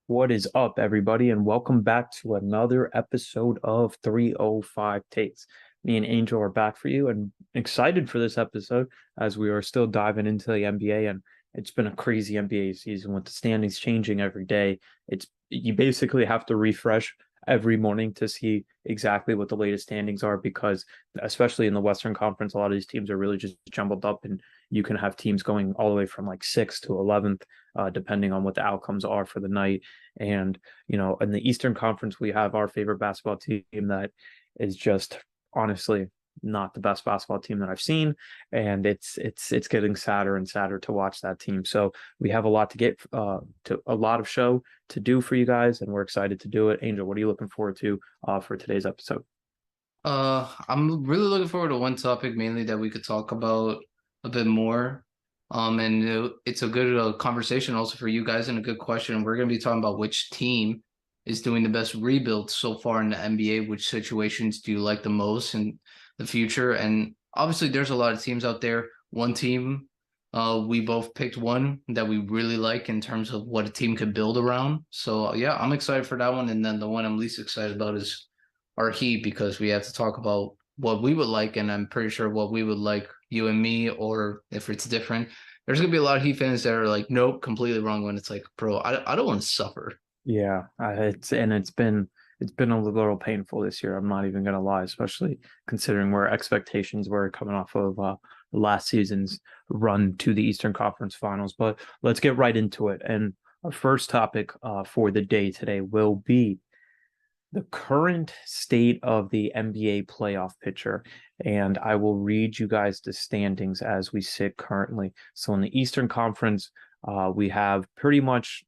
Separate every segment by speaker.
Speaker 1: What is up, everybody, and welcome back to another episode of 305 Takes. Me and Angel are back for you and excited for this episode as we are still diving into the NBA. And it's been a crazy NBA season with the standings changing every day. You basically have to refresh every morning to see exactly what the latest standings are because especially in the Western Conference, a lot of these teams are really just jumbled up, and you can have teams going all the way from like 6th to 11th, depending on what the outcomes are for the night. And, in the Eastern Conference, we have our favorite basketball team that is just honestly not the best basketball team that I've seen. And it's getting sadder and sadder to watch that team. So we have a lot to get to a lot of show to do for you guys, and we're excited to do it. Angel, what are you looking forward to for today's episode?
Speaker 2: I'm really looking forward to one topic mainly that we could talk about a bit more. And it's a good conversation also for you guys and a good question. We're going to be talking about which team is doing the best rebuild so far in the NBA. Which situations do you like the most in the future? And obviously, there's a lot of teams out there. One team, we both picked one that we really like in terms of what a team could build around. So yeah, I'm excited for that one. And then the one I'm least excited about is our Heat because we have to talk about what we would like, and I'm pretty sure what we would like, you and me, or if it's different. There's gonna be a lot of Heat fans that are like, nope, completely wrong. When it's like, bro, I don't want to suffer.
Speaker 1: Yeah, it's been a little painful this year. I'm not even gonna lie, especially considering where expectations were coming off of last season's run to the Eastern Conference Finals. But let's get right into it. And our first topic for the day today will be the current state of the NBA playoff picture. And I will read you guys the standings as we sit currently. So in the Eastern Conference, we have pretty much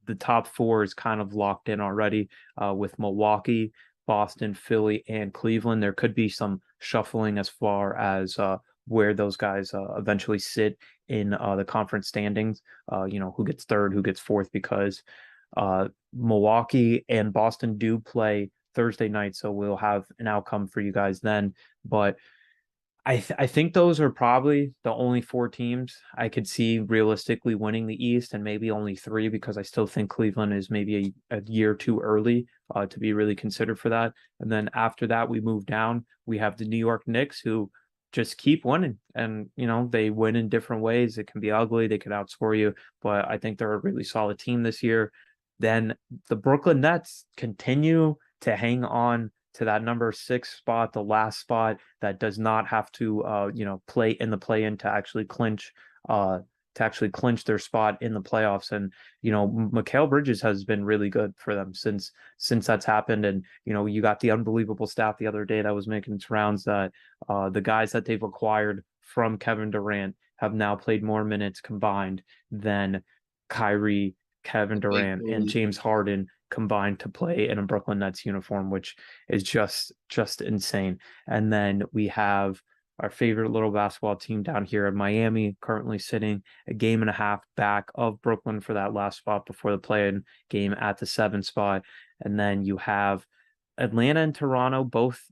Speaker 1: the top four is kind of locked in already with Milwaukee, Boston, Philly, and Cleveland. There could be some shuffling as far as where those guys eventually sit in the conference standings. Who gets third, who gets fourth, because Milwaukee and Boston do play Thursday night, so we'll have an outcome for you guys then. But I think those are probably the only four teams I could see realistically winning the East, and maybe only three because I still think Cleveland is maybe a year too early to be really considered for that. And then after that, we move down. We have the New York Knicks who just keep winning, and they win in different ways. It can be ugly, they can outscore you, but I think they're a really solid team this year. Then the Brooklyn Nets continue to hang on to that number six spot, the last spot that does not have to play in the play-in to actually clinch their spot in the playoffs. And Mikal Bridges has been really good for them since that's happened. And you got the unbelievable stat the other day that was making its rounds that the guys that they've acquired from Kevin Durant have now played more minutes combined than Kyrie, Kevin Durant, and James Harden combined to play in a Brooklyn Nets uniform, which is just insane. And then we have our favorite little basketball team down here in Miami, currently sitting a game and a half back of Brooklyn for that last spot before the play-in game at the 7th spot. And then you have Atlanta and Toronto both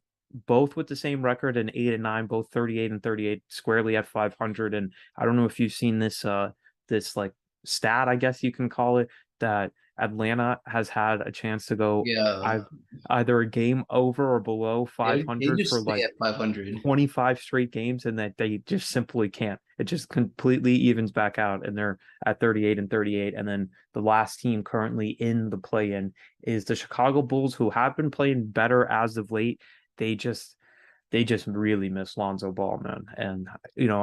Speaker 1: with the same record and 8 and 9, both 38 and 38, squarely at 500. And I don't know if you've seen this like stat, I guess you can call it, that Atlanta has had a chance to go
Speaker 2: Yeah,
Speaker 1: either a game over or below
Speaker 2: they
Speaker 1: 500
Speaker 2: just
Speaker 1: for
Speaker 2: stay
Speaker 1: like
Speaker 2: at 500.
Speaker 1: 25 straight games, and that they just simply can't. It just completely evens back out, and they're at 38 and 38. And then the last team currently in the play-in is the Chicago Bulls, who have been playing better as of late. They just they just really miss Lonzo Ball, man. And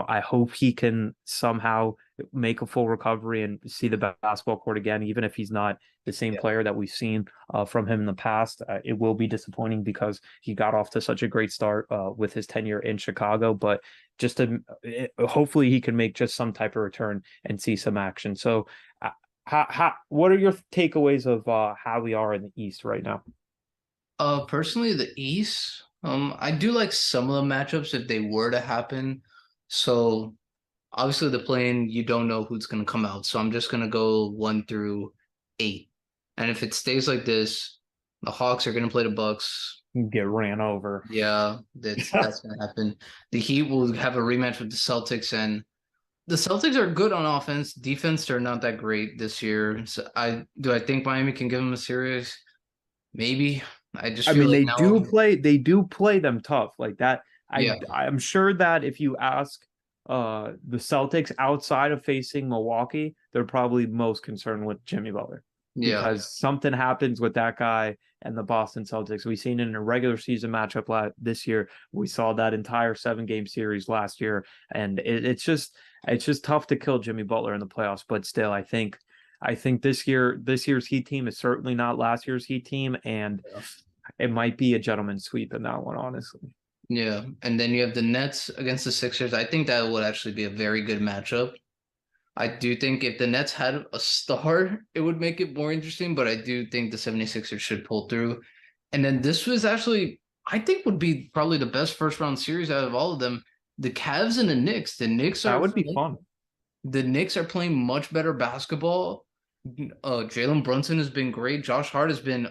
Speaker 1: I hope he can somehow make a full recovery and see the basketball court again, even if he's not the same
Speaker 2: Yeah.
Speaker 1: player that we've seen from him in the past. It will be disappointing because he got off to such a great start with his tenure in Chicago, but hopefully he can make just some type of return and see some action. So, what are your takeaways of how we are in the East right now?
Speaker 2: Personally, the East, I do like some of the matchups if they were to happen. So obviously the plane, you don't know who's gonna come out. So I'm just gonna go 1 through 8. And if it stays like this, the Hawks are gonna play the Bucks.
Speaker 1: Get ran over.
Speaker 2: Yeah, that's gonna happen. The Heat will have a rematch with the Celtics, and the Celtics are good on offense. Defense, they're not that great this year. So I think Miami can give them a series? Maybe. I just
Speaker 1: I
Speaker 2: feel
Speaker 1: mean,
Speaker 2: like now,
Speaker 1: they do play them tough like that.
Speaker 2: yeah,
Speaker 1: I'm sure that if you ask the Celtics outside of facing Milwaukee, they're probably most concerned with Jimmy Butler
Speaker 2: yeah,
Speaker 1: because something happens with that guy and the Boston Celtics. We've seen it in a regular season matchup this year. We saw that entire 7 game series last year, and it's just tough to kill Jimmy Butler in the playoffs. But still, I think this year's Heat team is certainly not last year's Heat team, and
Speaker 2: yeah.
Speaker 1: it might be a gentleman's sweep in that one, honestly.
Speaker 2: Yeah. And then you have the Nets against the Sixers. I think that would actually be a very good matchup. I do think if the Nets had a star, it would make it more interesting, but I do think the 76ers should pull through. And then this was actually, I think, would be probably the best first round series out of all of them. The Cavs and the Knicks.
Speaker 1: That would be fun.
Speaker 2: The Knicks are playing much better basketball. Jalen Brunson has been great. Josh Hart has been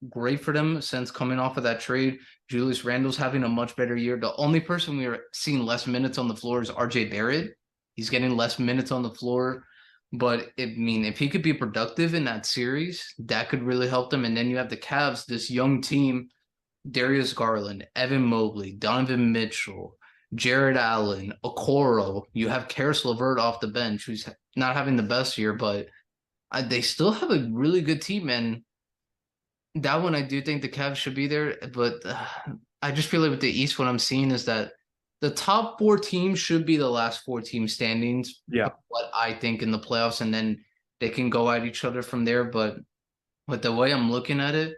Speaker 2: great for them since coming off of that trade. Julius Randle's having a much better year. The only person we are seeing less minutes on the floor is RJ Barrett. He's getting less minutes on the floor. But if he could be productive in that series, that could really help them. And then you have the Cavs, this young team, Darius Garland, Evan Mobley, Donovan Mitchell, Jared Allen, Okoro. You have Karis LeVert off the bench, who's not having the best year, but they still have a really good team. And that one, I do think the Cavs should be there. But I just feel like with the East, what I'm seeing is that the top 4 teams should be the last 4 team standings.
Speaker 1: Yeah.
Speaker 2: What I think in the playoffs, and then they can go at each other from there. But with the way I'm looking at it,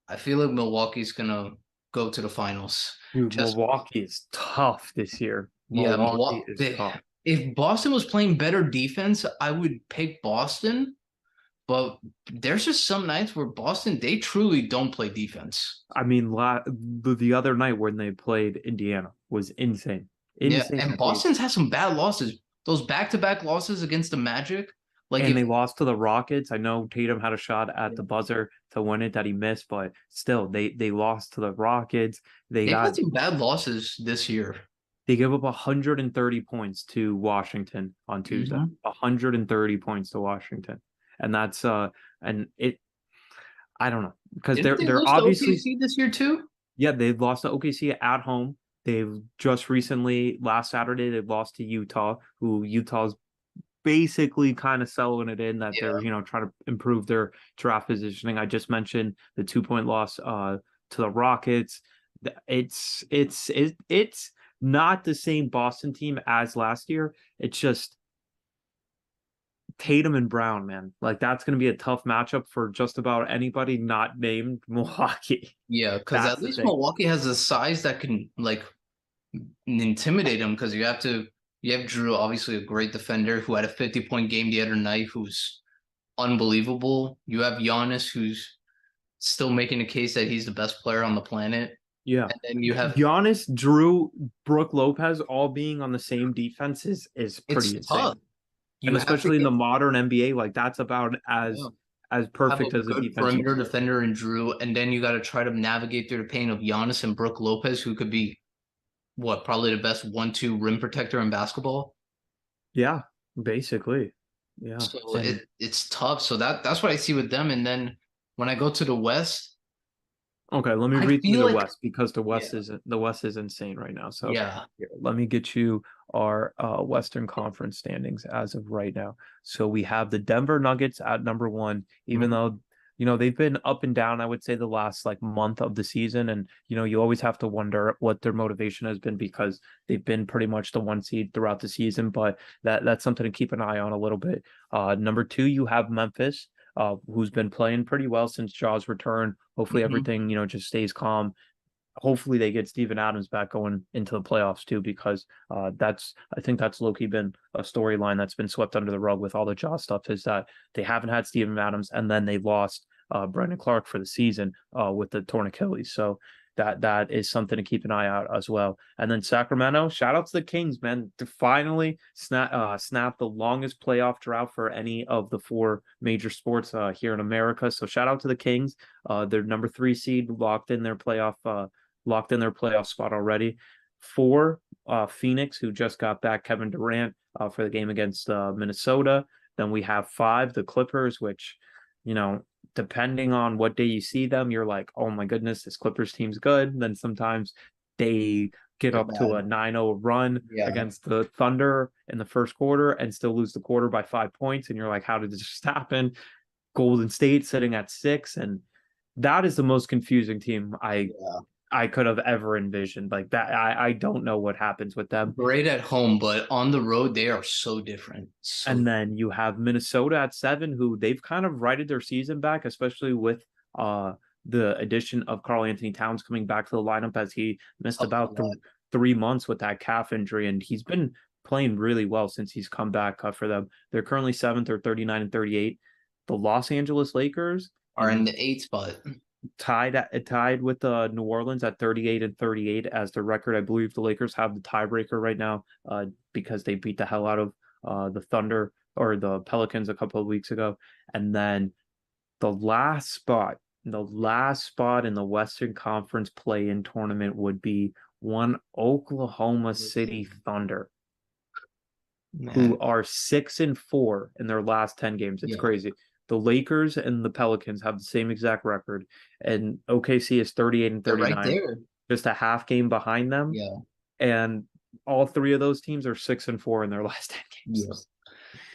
Speaker 2: I feel like Milwaukee's gonna go to the finals.
Speaker 1: Dude,
Speaker 2: Just
Speaker 1: Milwaukee is tough this year.
Speaker 2: yeah,
Speaker 1: Milwaukee is tough.
Speaker 2: if Boston was playing better defense, I would pick Boston. But there's just some nights where Boston, they truly don't play defense.
Speaker 1: I mean, the other night when they played Indiana was insane.
Speaker 2: Yeah,
Speaker 1: Insane
Speaker 2: and
Speaker 1: that they
Speaker 2: Boston's had some bad losses. Those back-to-back losses against the Magic, like
Speaker 1: and
Speaker 2: if
Speaker 1: they lost to the Rockets. I know Tatum had a shot at the buzzer to win it that he missed, but still they lost to the Rockets. They
Speaker 2: they've had
Speaker 1: got
Speaker 2: some bad losses this year.
Speaker 1: they give up 130 points to Washington on Tuesday.
Speaker 2: Mm-hmm.
Speaker 1: 130 points to Washington. And that's and it I don't know because
Speaker 2: Didn't they
Speaker 1: they're
Speaker 2: lose to
Speaker 1: obviously
Speaker 2: OKC this year too?
Speaker 1: yeah, they lost to OKC at home. They've just recently last Saturday they lost to Utah, who Utah's basically kind of selling it in that they're,
Speaker 2: Yeah.
Speaker 1: trying to improve their draft positioning. I just mentioned the 2 point loss to the Rockets. It's not the same Boston team as last year. It's just Tatum and Brown, man. Like that's going to be a tough matchup for just about anybody not named Milwaukee.
Speaker 2: Yeah, because
Speaker 1: That's
Speaker 2: at
Speaker 1: the
Speaker 2: least
Speaker 1: thing.
Speaker 2: Milwaukee has a size that can like intimidate them because you have Drew, obviously a great defender who had a 50-point game the other night, who's unbelievable. You have Giannis, who's still making a case that he's the best player on the planet.
Speaker 1: Yeah.
Speaker 2: And then you have
Speaker 1: Giannis, Drew, Brooke Lopez all being on the same defense is
Speaker 2: it's
Speaker 1: pretty insane.
Speaker 2: tough.
Speaker 1: And
Speaker 2: You have to
Speaker 1: especially in
Speaker 2: get
Speaker 1: the modern NBA, like that's about
Speaker 2: yeah,
Speaker 1: as
Speaker 2: have a
Speaker 1: perfect as a
Speaker 2: good
Speaker 1: defense you
Speaker 2: perimeter
Speaker 1: can get.
Speaker 2: defender in Drew, and then you got to try to navigate through the pain of Giannis and Brooke Lopez, who could be what probably the best 1-2 rim protector in basketball.
Speaker 1: Yeah, basically. Yeah.
Speaker 2: So
Speaker 1: And
Speaker 2: it's tough. So that's what I see with them. And then when I go to the West,
Speaker 1: okay, let me
Speaker 2: I
Speaker 1: read through
Speaker 2: feel
Speaker 1: the
Speaker 2: like
Speaker 1: West because
Speaker 2: yeah,
Speaker 1: The West is insane right now. So
Speaker 2: yeah.
Speaker 1: here, let me get you our Western Conference standings as of right now. So we have the Denver Nuggets at number one, even
Speaker 2: Mhm.
Speaker 1: though they've been up and down, I would say the last like month of the season. And you always have to wonder what their motivation has been because they've been pretty much the one seed throughout the season. But that's something to keep an eye on a little bit. Number two, you have Memphis, who's been playing pretty well since Jaw's return. Hopefully
Speaker 2: Mhm.
Speaker 1: everything, just stays calm. Hopefully they get Steven Adams back going into the playoffs too, because I think that's low-key been a storyline that's been swept under the rug with all the Jaw stuff is that they haven't had Steven Adams and then they lost Brandon Clark for the season with the torn Achilles. So that is something to keep an eye out as well. And then Sacramento, shout out to the Kings, man, to finally snap the longest playoff drought for any of the 4 major sports here in America. So shout out to the Kings. They're number 3 seed, locked in their playoff spot already. 4, Phoenix, who just got back Kevin Durant for the game against Minnesota. Then we have 5, the Clippers, which, you know, depending on what day you see them, you're like, oh my goodness, this Clippers team's good. Then sometimes they get
Speaker 2: They're
Speaker 1: up to a
Speaker 2: bad.
Speaker 1: 9-0 run
Speaker 2: Yeah.
Speaker 1: against the Thunder in the first quarter and still lose the quarter by 5 points. And you're like, how did this just happen? Golden State sitting at 6. And that is the most confusing team
Speaker 2: Yeah.
Speaker 1: I could have ever envisioned. Like that, I don't know what happens with them.
Speaker 2: Great at home, but on the road they are so different. So
Speaker 1: And then you have Minnesota at 7, who they've kind of righted their season back, especially with the addition of Karl Anthony Towns coming back to the lineup as he missed
Speaker 2: helped a
Speaker 1: about
Speaker 2: lot.
Speaker 1: 3 months with that calf injury, and he's been playing really well since he's come back for them. They're currently 7th or 39-38. The Los Angeles Lakers
Speaker 2: Are in
Speaker 1: in
Speaker 2: the 8th spot.
Speaker 1: tied with New Orleans at 38-38 as the record. I believe the Lakers have the tiebreaker right now because they beat the hell out of the Thunder or the Pelicans a couple of weeks ago. And then the last spot in the Western Conference play-in tournament would be one Oklahoma City Thunder, who
Speaker 2: Man.
Speaker 1: are 6-4 in their last 10 games. It's
Speaker 2: Yeah.
Speaker 1: crazy. The Lakers and the Pelicans have the same exact record, and OKC is 38 and
Speaker 2: They're right
Speaker 1: 39,
Speaker 2: there.
Speaker 1: just a half game behind them.
Speaker 2: Yeah.
Speaker 1: And all 3 of those teams are 6-4 in their last 10
Speaker 2: Yeah.
Speaker 1: games.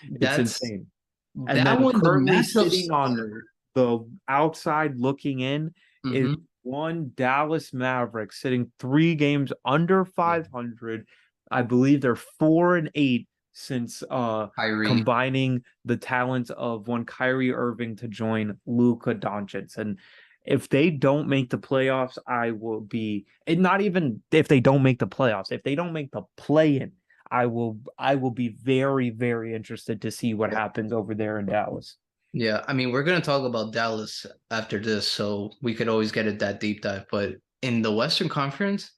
Speaker 1: It's
Speaker 2: That's
Speaker 1: insane. And
Speaker 2: that
Speaker 1: then
Speaker 2: one, the
Speaker 1: currently
Speaker 2: matchups
Speaker 1: sitting on
Speaker 2: are
Speaker 1: the outside looking in is
Speaker 2: mm-hmm.
Speaker 1: one Dallas Mavericks sitting 3 games under
Speaker 2: Yeah.
Speaker 1: 500. I believe they're 4-8 since
Speaker 2: Kyrie.
Speaker 1: combining the talents of one Kyrie Irving to join Luka Doncic. And if they don't make the playoffs, I will be, and not even if they don't make the playoffs, if they don't make the play-in, I will be very, very interested to see what
Speaker 2: Yeah.
Speaker 1: happens over there in Dallas.
Speaker 2: Yeah, I mean, we're gonna talk about Dallas after this, so we could always get it that deep dive. But in the Western Conference,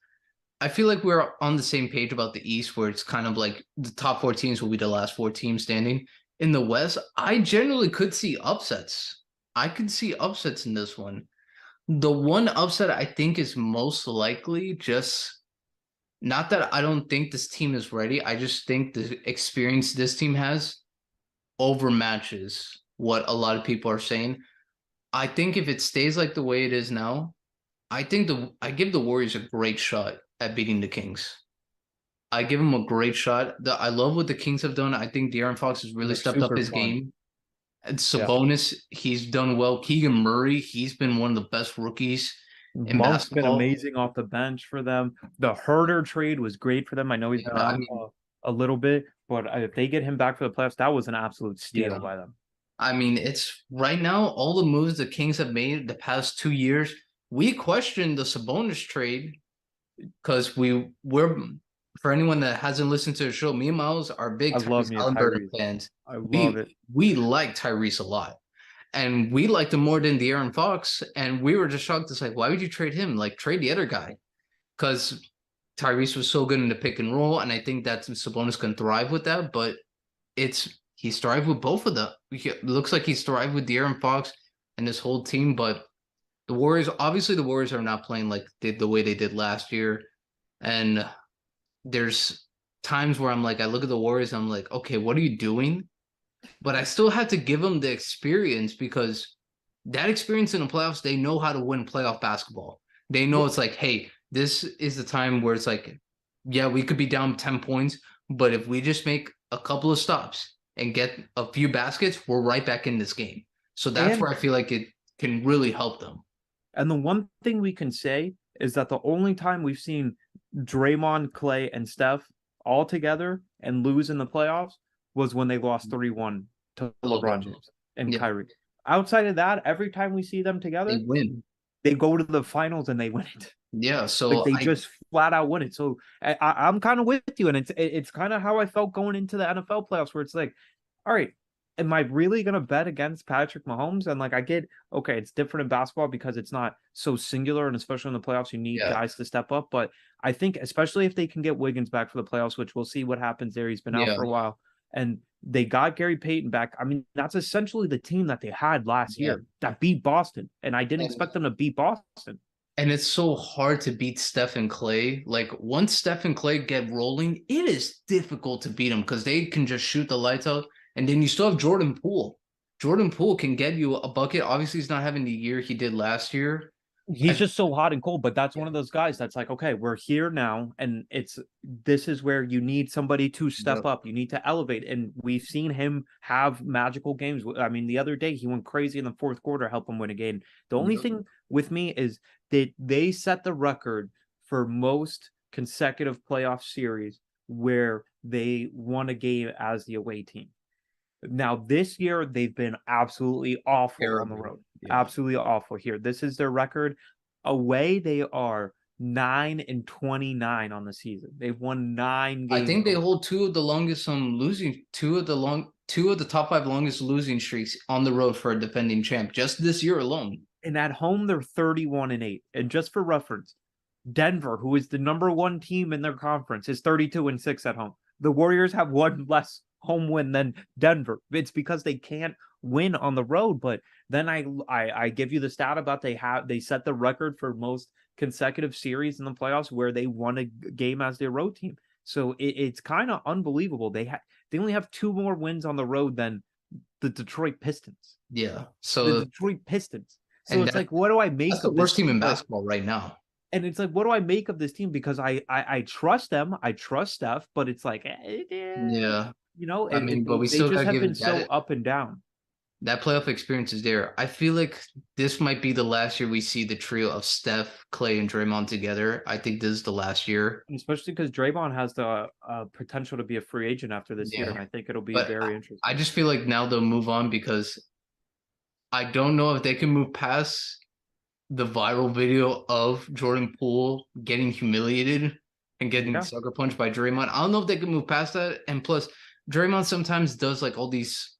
Speaker 2: I feel like we're on the same page about the East, where it's kind of like the top 4 teams will be the last 4 teams standing. In the West, I generally could see upsets. I could see upsets in this one. The one upset I think is most likely just not that I don't think this team is ready. I just think the experience this team has overmatches what a lot of people are saying. I think if it stays like the way it is now, I give the Warriors a great shot at beating the Kings. I give them a great shot. I love what the Kings have done. I think De'Aaron Fox has really
Speaker 1: They're
Speaker 2: stepped up
Speaker 1: super
Speaker 2: his
Speaker 1: fun.
Speaker 2: game. And
Speaker 1: Yeah.
Speaker 2: Sabonis, he's done well. Keegan Murray, he's been one of the best rookies in
Speaker 1: Monk's been
Speaker 2: basketball.
Speaker 1: amazing off the bench for them. The Herder trade was great for them. I know he's
Speaker 2: Yeah,
Speaker 1: been
Speaker 2: I
Speaker 1: out
Speaker 2: mean,
Speaker 1: a little bit, but if they get him back for the playoffs, that was an absolute
Speaker 2: yeah.
Speaker 1: steal by them.
Speaker 2: I mean, it's right now, all the moves the Kings have made the past 2 years. We questioned the Sabonis trade because we're for anyone that hasn't listened to the show, me and Myles are big
Speaker 1: I love
Speaker 2: Tyrese
Speaker 1: me a
Speaker 2: Halliburton
Speaker 1: Tyrese.
Speaker 2: fans.
Speaker 1: I love
Speaker 2: We
Speaker 1: it.
Speaker 2: we like Tyrese a lot. And we liked him more than De'Aaron Fox. And we were just shocked. It's like, why would you trade him? Like, trade the other guy. Because Tyrese was so good in the pick and roll. And I think that Sabonis can thrive with that. But he's thrived with both of them. It looks like he's thrived with De'Aaron Fox and this whole team. But the Warriors are not playing like the way they did last year. And there's times where I'm like, I look at the Warriors, I'm like, okay, what are you doing? But I still have to give them the experience because that experience in the playoffs, they know how to win playoff basketball. They know it's like, hey, this is the time where it's like, yeah, we could be down 10 points, but if we just make a couple of stops and get a few baskets, we're right back in this game. So that's
Speaker 1: And
Speaker 2: where I feel like it can really help them.
Speaker 1: the one thing we can say is that the only time we've seen Draymond, Clay, and Steph all together and lose in the playoffs was when they lost 3-1 to LeBron
Speaker 2: LeBron.
Speaker 1: James and
Speaker 2: Yeah,
Speaker 1: Kyrie. Outside of that, every time we see them
Speaker 2: they
Speaker 1: together,
Speaker 2: win.
Speaker 1: they go to the finals and they win it.
Speaker 2: Yeah,
Speaker 1: Like
Speaker 2: so
Speaker 1: they
Speaker 2: I
Speaker 1: just flat out win it. So I'm kind of with you, and it's kind of how I felt going into the NFL playoffs, where it's like, all right, am I really gonna bet against Patrick Mahomes? And like I get, okay, it's different in basketball because it's not so singular, and especially in the playoffs, you need
Speaker 2: yeah,
Speaker 1: guys to step up. But I think especially if they can get Wiggins back for the playoffs, which we'll see what happens there. He's been out
Speaker 2: yeah,
Speaker 1: for a while, and they got Gary Payton back. I mean, that's essentially the team that they had last
Speaker 2: yeah.
Speaker 1: year that beat Boston, and I didn't
Speaker 2: And
Speaker 1: expect them to beat Boston.
Speaker 2: And it's so hard to beat Steph and Clay. Like once Steph and Clay get rolling, it is difficult to beat them because they can just shoot the lights out. And then you still have Jordan Poole. Jordan Poole can get you a bucket. Obviously, he's not having the year he did last year.
Speaker 1: He's
Speaker 2: I
Speaker 1: just so hot and cold, but that's
Speaker 2: yeah,
Speaker 1: one of those guys that's like, okay, we're here now, and this is where you need somebody to
Speaker 2: yeah,
Speaker 1: step up. You need to elevate, and we've seen him have magical games. I mean, the other day he went crazy in the fourth quarter, help him win a game. The only
Speaker 2: yeah.
Speaker 1: thing with me is that they set the record for most consecutive playoff series where they won a game as the away team. Now, this year, they've been absolutely awful on the
Speaker 2: Terrible.
Speaker 1: road.
Speaker 2: Yeah.
Speaker 1: Absolutely awful here. This is their record. Away, they are 9-29 on the season. They've won 9
Speaker 2: I
Speaker 1: games
Speaker 2: think they
Speaker 1: away.
Speaker 2: hold two of the longest losing two of the top five longest losing streaks on the road for a defending champ just this year alone.
Speaker 1: And at home, they're 31-8. And just for reference, Denver, who is the number one team in their conference, is 32-6 at home. The Warriors have one less home win than Denver. It's because they can't win on the road. But then I give you the stat about they set the record for most consecutive series in the playoffs where they won a game as their road team. So it's kind of unbelievable. They only have two more wins on the road than the Detroit Pistons.
Speaker 2: Yeah.
Speaker 1: The
Speaker 2: So
Speaker 1: Detroit Pistons. So
Speaker 2: and
Speaker 1: it's like, what do I
Speaker 2: that's
Speaker 1: make
Speaker 2: the
Speaker 1: of this
Speaker 2: worst team
Speaker 1: team?
Speaker 2: in
Speaker 1: But
Speaker 2: basketball right now.
Speaker 1: and it's like, what do I make of this team? Because I trust them, I trust Steph, but it's like,
Speaker 2: Yeah. I mean, but we
Speaker 1: they
Speaker 2: still
Speaker 1: just
Speaker 2: gotta
Speaker 1: have
Speaker 2: give
Speaker 1: been
Speaker 2: it
Speaker 1: so up and down.
Speaker 2: that playoff experience is there. I feel like this might be the last year we see the trio of Steph, Clay, and Draymond together. I think this is the last year.
Speaker 1: And especially because Draymond has the potential to be a free agent after this year,
Speaker 2: Yeah.
Speaker 1: and I think it'll be
Speaker 2: But
Speaker 1: very
Speaker 2: I
Speaker 1: interesting.
Speaker 2: just feel like now they'll move on because I don't know if they can move past the viral video of Jordan Poole getting humiliated and getting
Speaker 1: Yeah,
Speaker 2: sucker punched by Draymond. I don't know if they can move past that. And plus, Draymond sometimes does like all these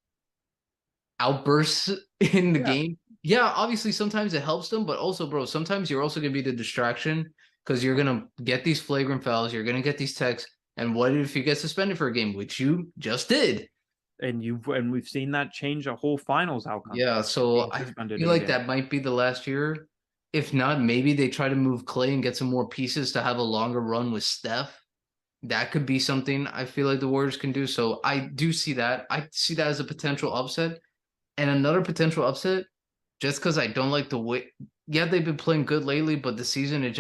Speaker 2: outbursts in the
Speaker 1: yeah.
Speaker 2: game. Yeah, obviously sometimes it helps them, but also, bro, sometimes you're also gonna be the distraction because you're gonna get these flagrant fouls, you're gonna get these texts, and what if you get suspended for a game, which you just did?
Speaker 1: And we've seen that change a whole finals outcome,
Speaker 2: Yeah, so
Speaker 1: being
Speaker 2: I
Speaker 1: suspended
Speaker 2: feel
Speaker 1: in a
Speaker 2: like
Speaker 1: game.
Speaker 2: that might be the last year. If not, maybe they try to move Clay and get some more pieces to have a longer run with Steph. That could be something I feel like the Warriors can do. So I do see that. I see that as a potential upset. And another potential upset, just because I don't like the way, yeah, they've been playing good lately, but the season it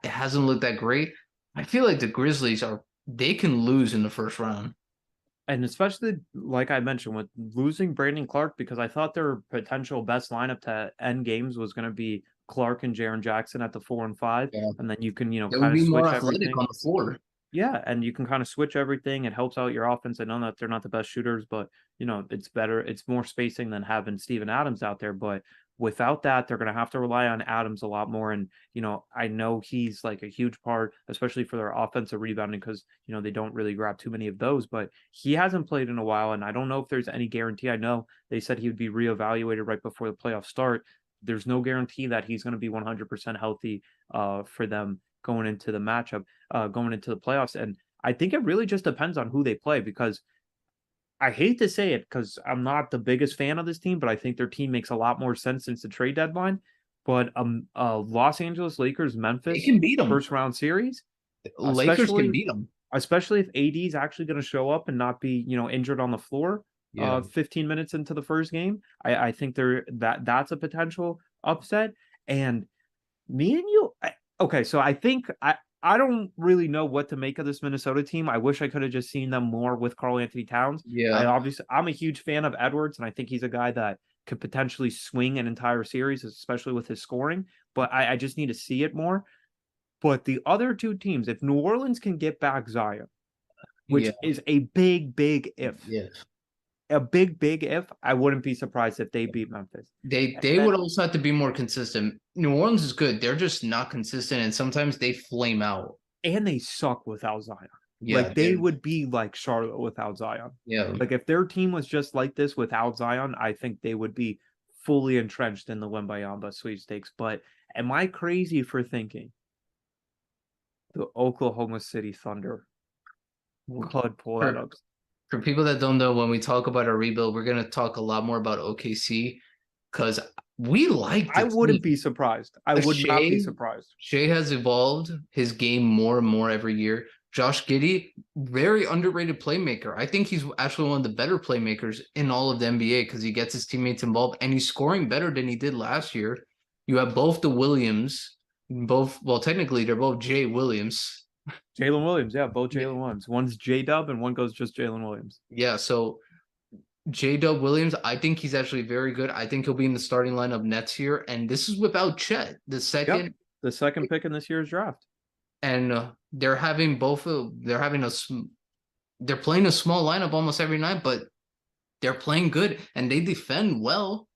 Speaker 2: hasn't looked that great. I feel like the Grizzlies they can lose in the first round.
Speaker 1: And especially like I mentioned with losing Brandon Clark, because I thought their potential best lineup to end games was going to be Clark and Jaron Jackson at the 4 and 5,
Speaker 2: Yeah,
Speaker 1: and then you can
Speaker 2: they would
Speaker 1: kind of
Speaker 2: be more
Speaker 1: switch
Speaker 2: athletic
Speaker 1: everything.
Speaker 2: on the floor.
Speaker 1: Yeah, and you can kind of switch everything. It helps out your offense. I know that they're not the best shooters, but it's better. It's more spacing than having Steven Adams out there. But without that, they're gonna have to rely on Adams a lot more. And I know he's like a huge part, especially for their offensive rebounding, because they don't really grab too many of those. But he hasn't played in a while, and I don't know if there's any guarantee. I know they said he would be reevaluated right before the playoffs start. There's no guarantee that he's going to be 100% healthy for them going into the matchup, going into the playoffs. And I think it really just depends on who they play because I hate to say it because I'm not the biggest fan of this team, but I think their team makes a lot more sense since the trade deadline. But Los Angeles Lakers,
Speaker 2: They
Speaker 1: Memphis
Speaker 2: can beat them.
Speaker 1: first round series,
Speaker 2: Lakers can
Speaker 1: especially
Speaker 2: beat them.
Speaker 1: especially if AD is actually going to show up and not be injured on the floor,
Speaker 2: Yeah.
Speaker 1: 15 minutes into the first game, I think that's a potential upset. And me and you, okay, so I think I don't really know what to make of this Minnesota team. I wish I could have just seen them more with Karl Anthony Towns.
Speaker 2: Yeah.
Speaker 1: I'm a huge fan of Edwards, and I think he's a guy that could potentially swing an entire series, especially with his scoring. But I just need to see it more. But the other two teams, if New Orleans can get back Zion,
Speaker 2: Yeah.
Speaker 1: which is a big, big if,
Speaker 2: Yeah.
Speaker 1: a big, big if, I wouldn't be surprised if they beat Memphis. And
Speaker 2: They would
Speaker 1: then
Speaker 2: also have to be more consistent. New Orleans is good. They're just not consistent and sometimes they flame out.
Speaker 1: and they suck without Zion.
Speaker 2: Yeah,
Speaker 1: Like they would be like Charlotte without Zion.
Speaker 2: yeah.
Speaker 1: Like if their team was just like this without Zion, I think they would be fully entrenched in the Wembayamba sweepstakes. But am I crazy for thinking the Oklahoma City Thunder could pull that
Speaker 2: For
Speaker 1: up?
Speaker 2: for people that don't know, when we talk about our rebuild, we're gonna talk a lot more about OKC because we like
Speaker 1: I
Speaker 2: the
Speaker 1: wouldn't
Speaker 2: team.
Speaker 1: be surprised. I would not be
Speaker 2: Shea
Speaker 1: surprised.
Speaker 2: Shea has evolved his game more and more every year. Josh Giddey, very underrated playmaker. I think he's actually one of the better playmakers in all of the NBA because he gets his teammates involved and he's scoring better than he did last year. You have both the Williams, both well, technically they're both Jay Williams.
Speaker 1: Jalen Williams, yeah, both
Speaker 2: Yeah.
Speaker 1: Jalen Williams. One's J Dub and one goes just Jalen Williams.
Speaker 2: Yeah, so J Dub Williams, I think he's actually very good. I think he'll be in the starting lineup next year. And this is without Chet, the
Speaker 1: Yep,
Speaker 2: second.
Speaker 1: the second pick in this year's draft.
Speaker 2: And they're having they're playing a small lineup almost every night, but they're playing good and they defend well.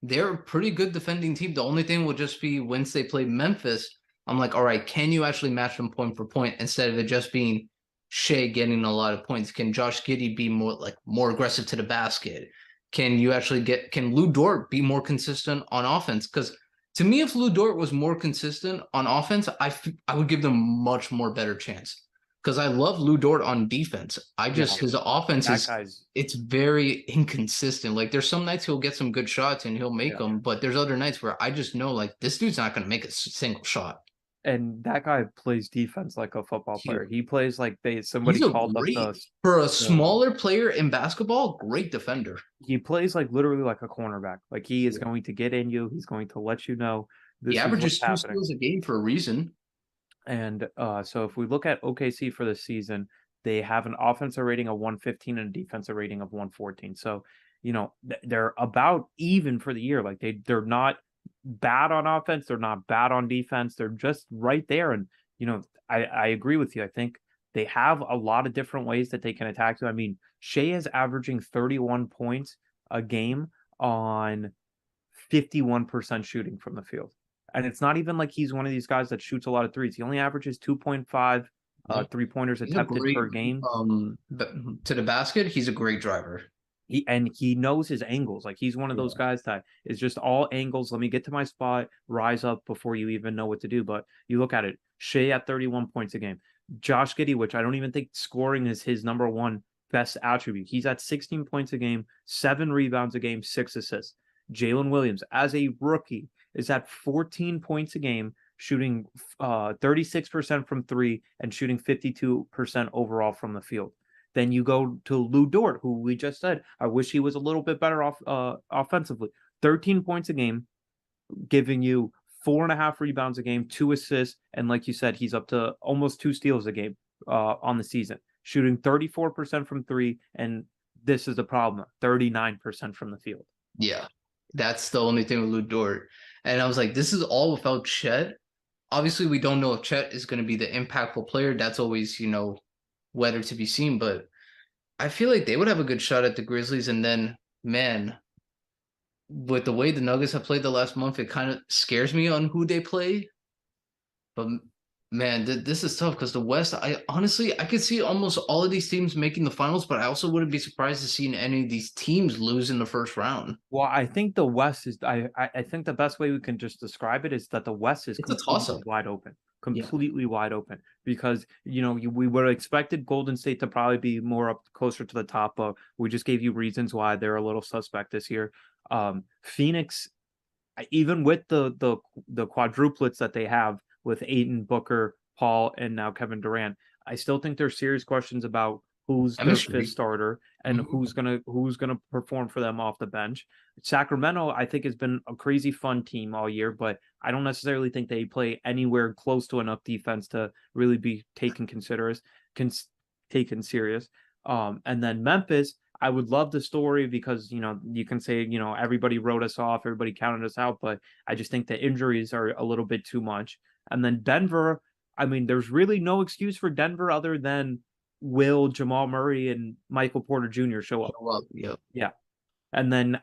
Speaker 2: They're a pretty good defending team. The only thing will just be once they play Memphis, I'm like, all right, can you actually match them point for point instead of it just being Shea getting a lot of points? Can Josh Giddey be more aggressive to the basket? Can Lou Dort be more consistent on offense? Because to me, if Lou Dort was more consistent on offense, I would give them much more better chance. Because I love Lou Dort on defense.
Speaker 1: Yeah,
Speaker 2: His offense
Speaker 1: that
Speaker 2: is
Speaker 1: guy's
Speaker 2: it's very inconsistent. Like there's some nights he'll get some good shots and he'll make
Speaker 1: yeah.
Speaker 2: them, but there's other nights where I just know like this dude's not going to make a single shot.
Speaker 1: And that guy plays defense like a football
Speaker 2: He,
Speaker 1: player. He plays like
Speaker 2: he's
Speaker 1: somebody
Speaker 2: a
Speaker 1: called up
Speaker 2: great for a
Speaker 1: the
Speaker 2: smaller player in basketball, great defender.
Speaker 1: he plays like literally like a cornerback. Like he is
Speaker 2: Yeah.
Speaker 1: going to get in you. He's going to let you know
Speaker 2: He
Speaker 1: this is what's
Speaker 2: averages two
Speaker 1: happening.
Speaker 2: steals a game for a reason.
Speaker 1: And so if we look at OKC for the season, they have an offensive rating of 115 and a defensive rating of 114. So, they're about even for the year. Like they're not bad on offense, they're not bad on defense. They're just right there. And I agree with you. I think they have a lot of different ways that they can attack you. I mean, Shea is averaging 31 points a game on 51% shooting from the field. And it's not even like he's one of these guys that shoots a lot of threes. He only averages 2.5
Speaker 2: Yeah.
Speaker 1: three-pointers
Speaker 2: He's a
Speaker 1: attempted
Speaker 2: great
Speaker 1: per game.
Speaker 2: to the basket. He's a great driver.
Speaker 1: He knows his angles. Like he's one of those
Speaker 2: Yeah.
Speaker 1: guys that is just all angles. Let me get to my spot, rise up before you even know what to do. But you look at it, Shea at 31 points a game. Josh Giddey, which I don't even think scoring is his number one best attribute. He's at 16 points a game, 7 rebounds a game, 6 assists. Jalen Williams, as a rookie, is at 14 points a game, shooting 36% from three and shooting 52% overall from the field. Then you go to Lou Dort, who we just said, I wish he was a little bit better offensively. 13 points a game, giving you 4.5 rebounds a game, 2 assists, and like you said, he's up to almost 2 steals a game on the season, shooting 34% from three, and this is the problem, 39% from the field.
Speaker 2: Yeah. That's the only thing with Lou Dort. And I was like, this is all without Chet. Obviously, we don't know if Chet is going to be the impactful player. That's always, whether to be seen. But I feel like they would have a good shot at the Grizzlies. And then, man, with the way the Nuggets have played the last month, it kind of scares me on who they play. But man, this is tough because the West, I could see almost all of these teams making the finals, but I also wouldn't be surprised to see any of these teams lose in the first round.
Speaker 1: Well, I think the West is. I think the best way we can just describe it is that the West is
Speaker 2: It's a toss
Speaker 1: completely
Speaker 2: up.
Speaker 1: wide open,
Speaker 2: Yeah.
Speaker 1: completely wide open. Because we would have expected Golden State to probably be more up closer to the top, but we just gave you reasons why they're a little suspect this year. Phoenix, even with the quadruplets that they have with Aiden, Booker, Paul, and now Kevin Durant, I still think there's serious questions about who's their fifth
Speaker 2: Chemistry.
Speaker 1: starter and
Speaker 2: Mhm.
Speaker 1: who's gonna perform for them off the bench. Sacramento, I think, has been a crazy fun team all year, but I don't necessarily think they play anywhere close to enough defense to really be taken serious. And then Memphis, I would love the story because you can say everybody wrote us off, everybody counted us out, but I just think the injuries are a little bit too much. And then Denver, I mean, there's really no excuse for Denver other than will Jamal Murray and Michael Porter Jr. show up.
Speaker 2: Well, yeah.
Speaker 1: Yeah. And then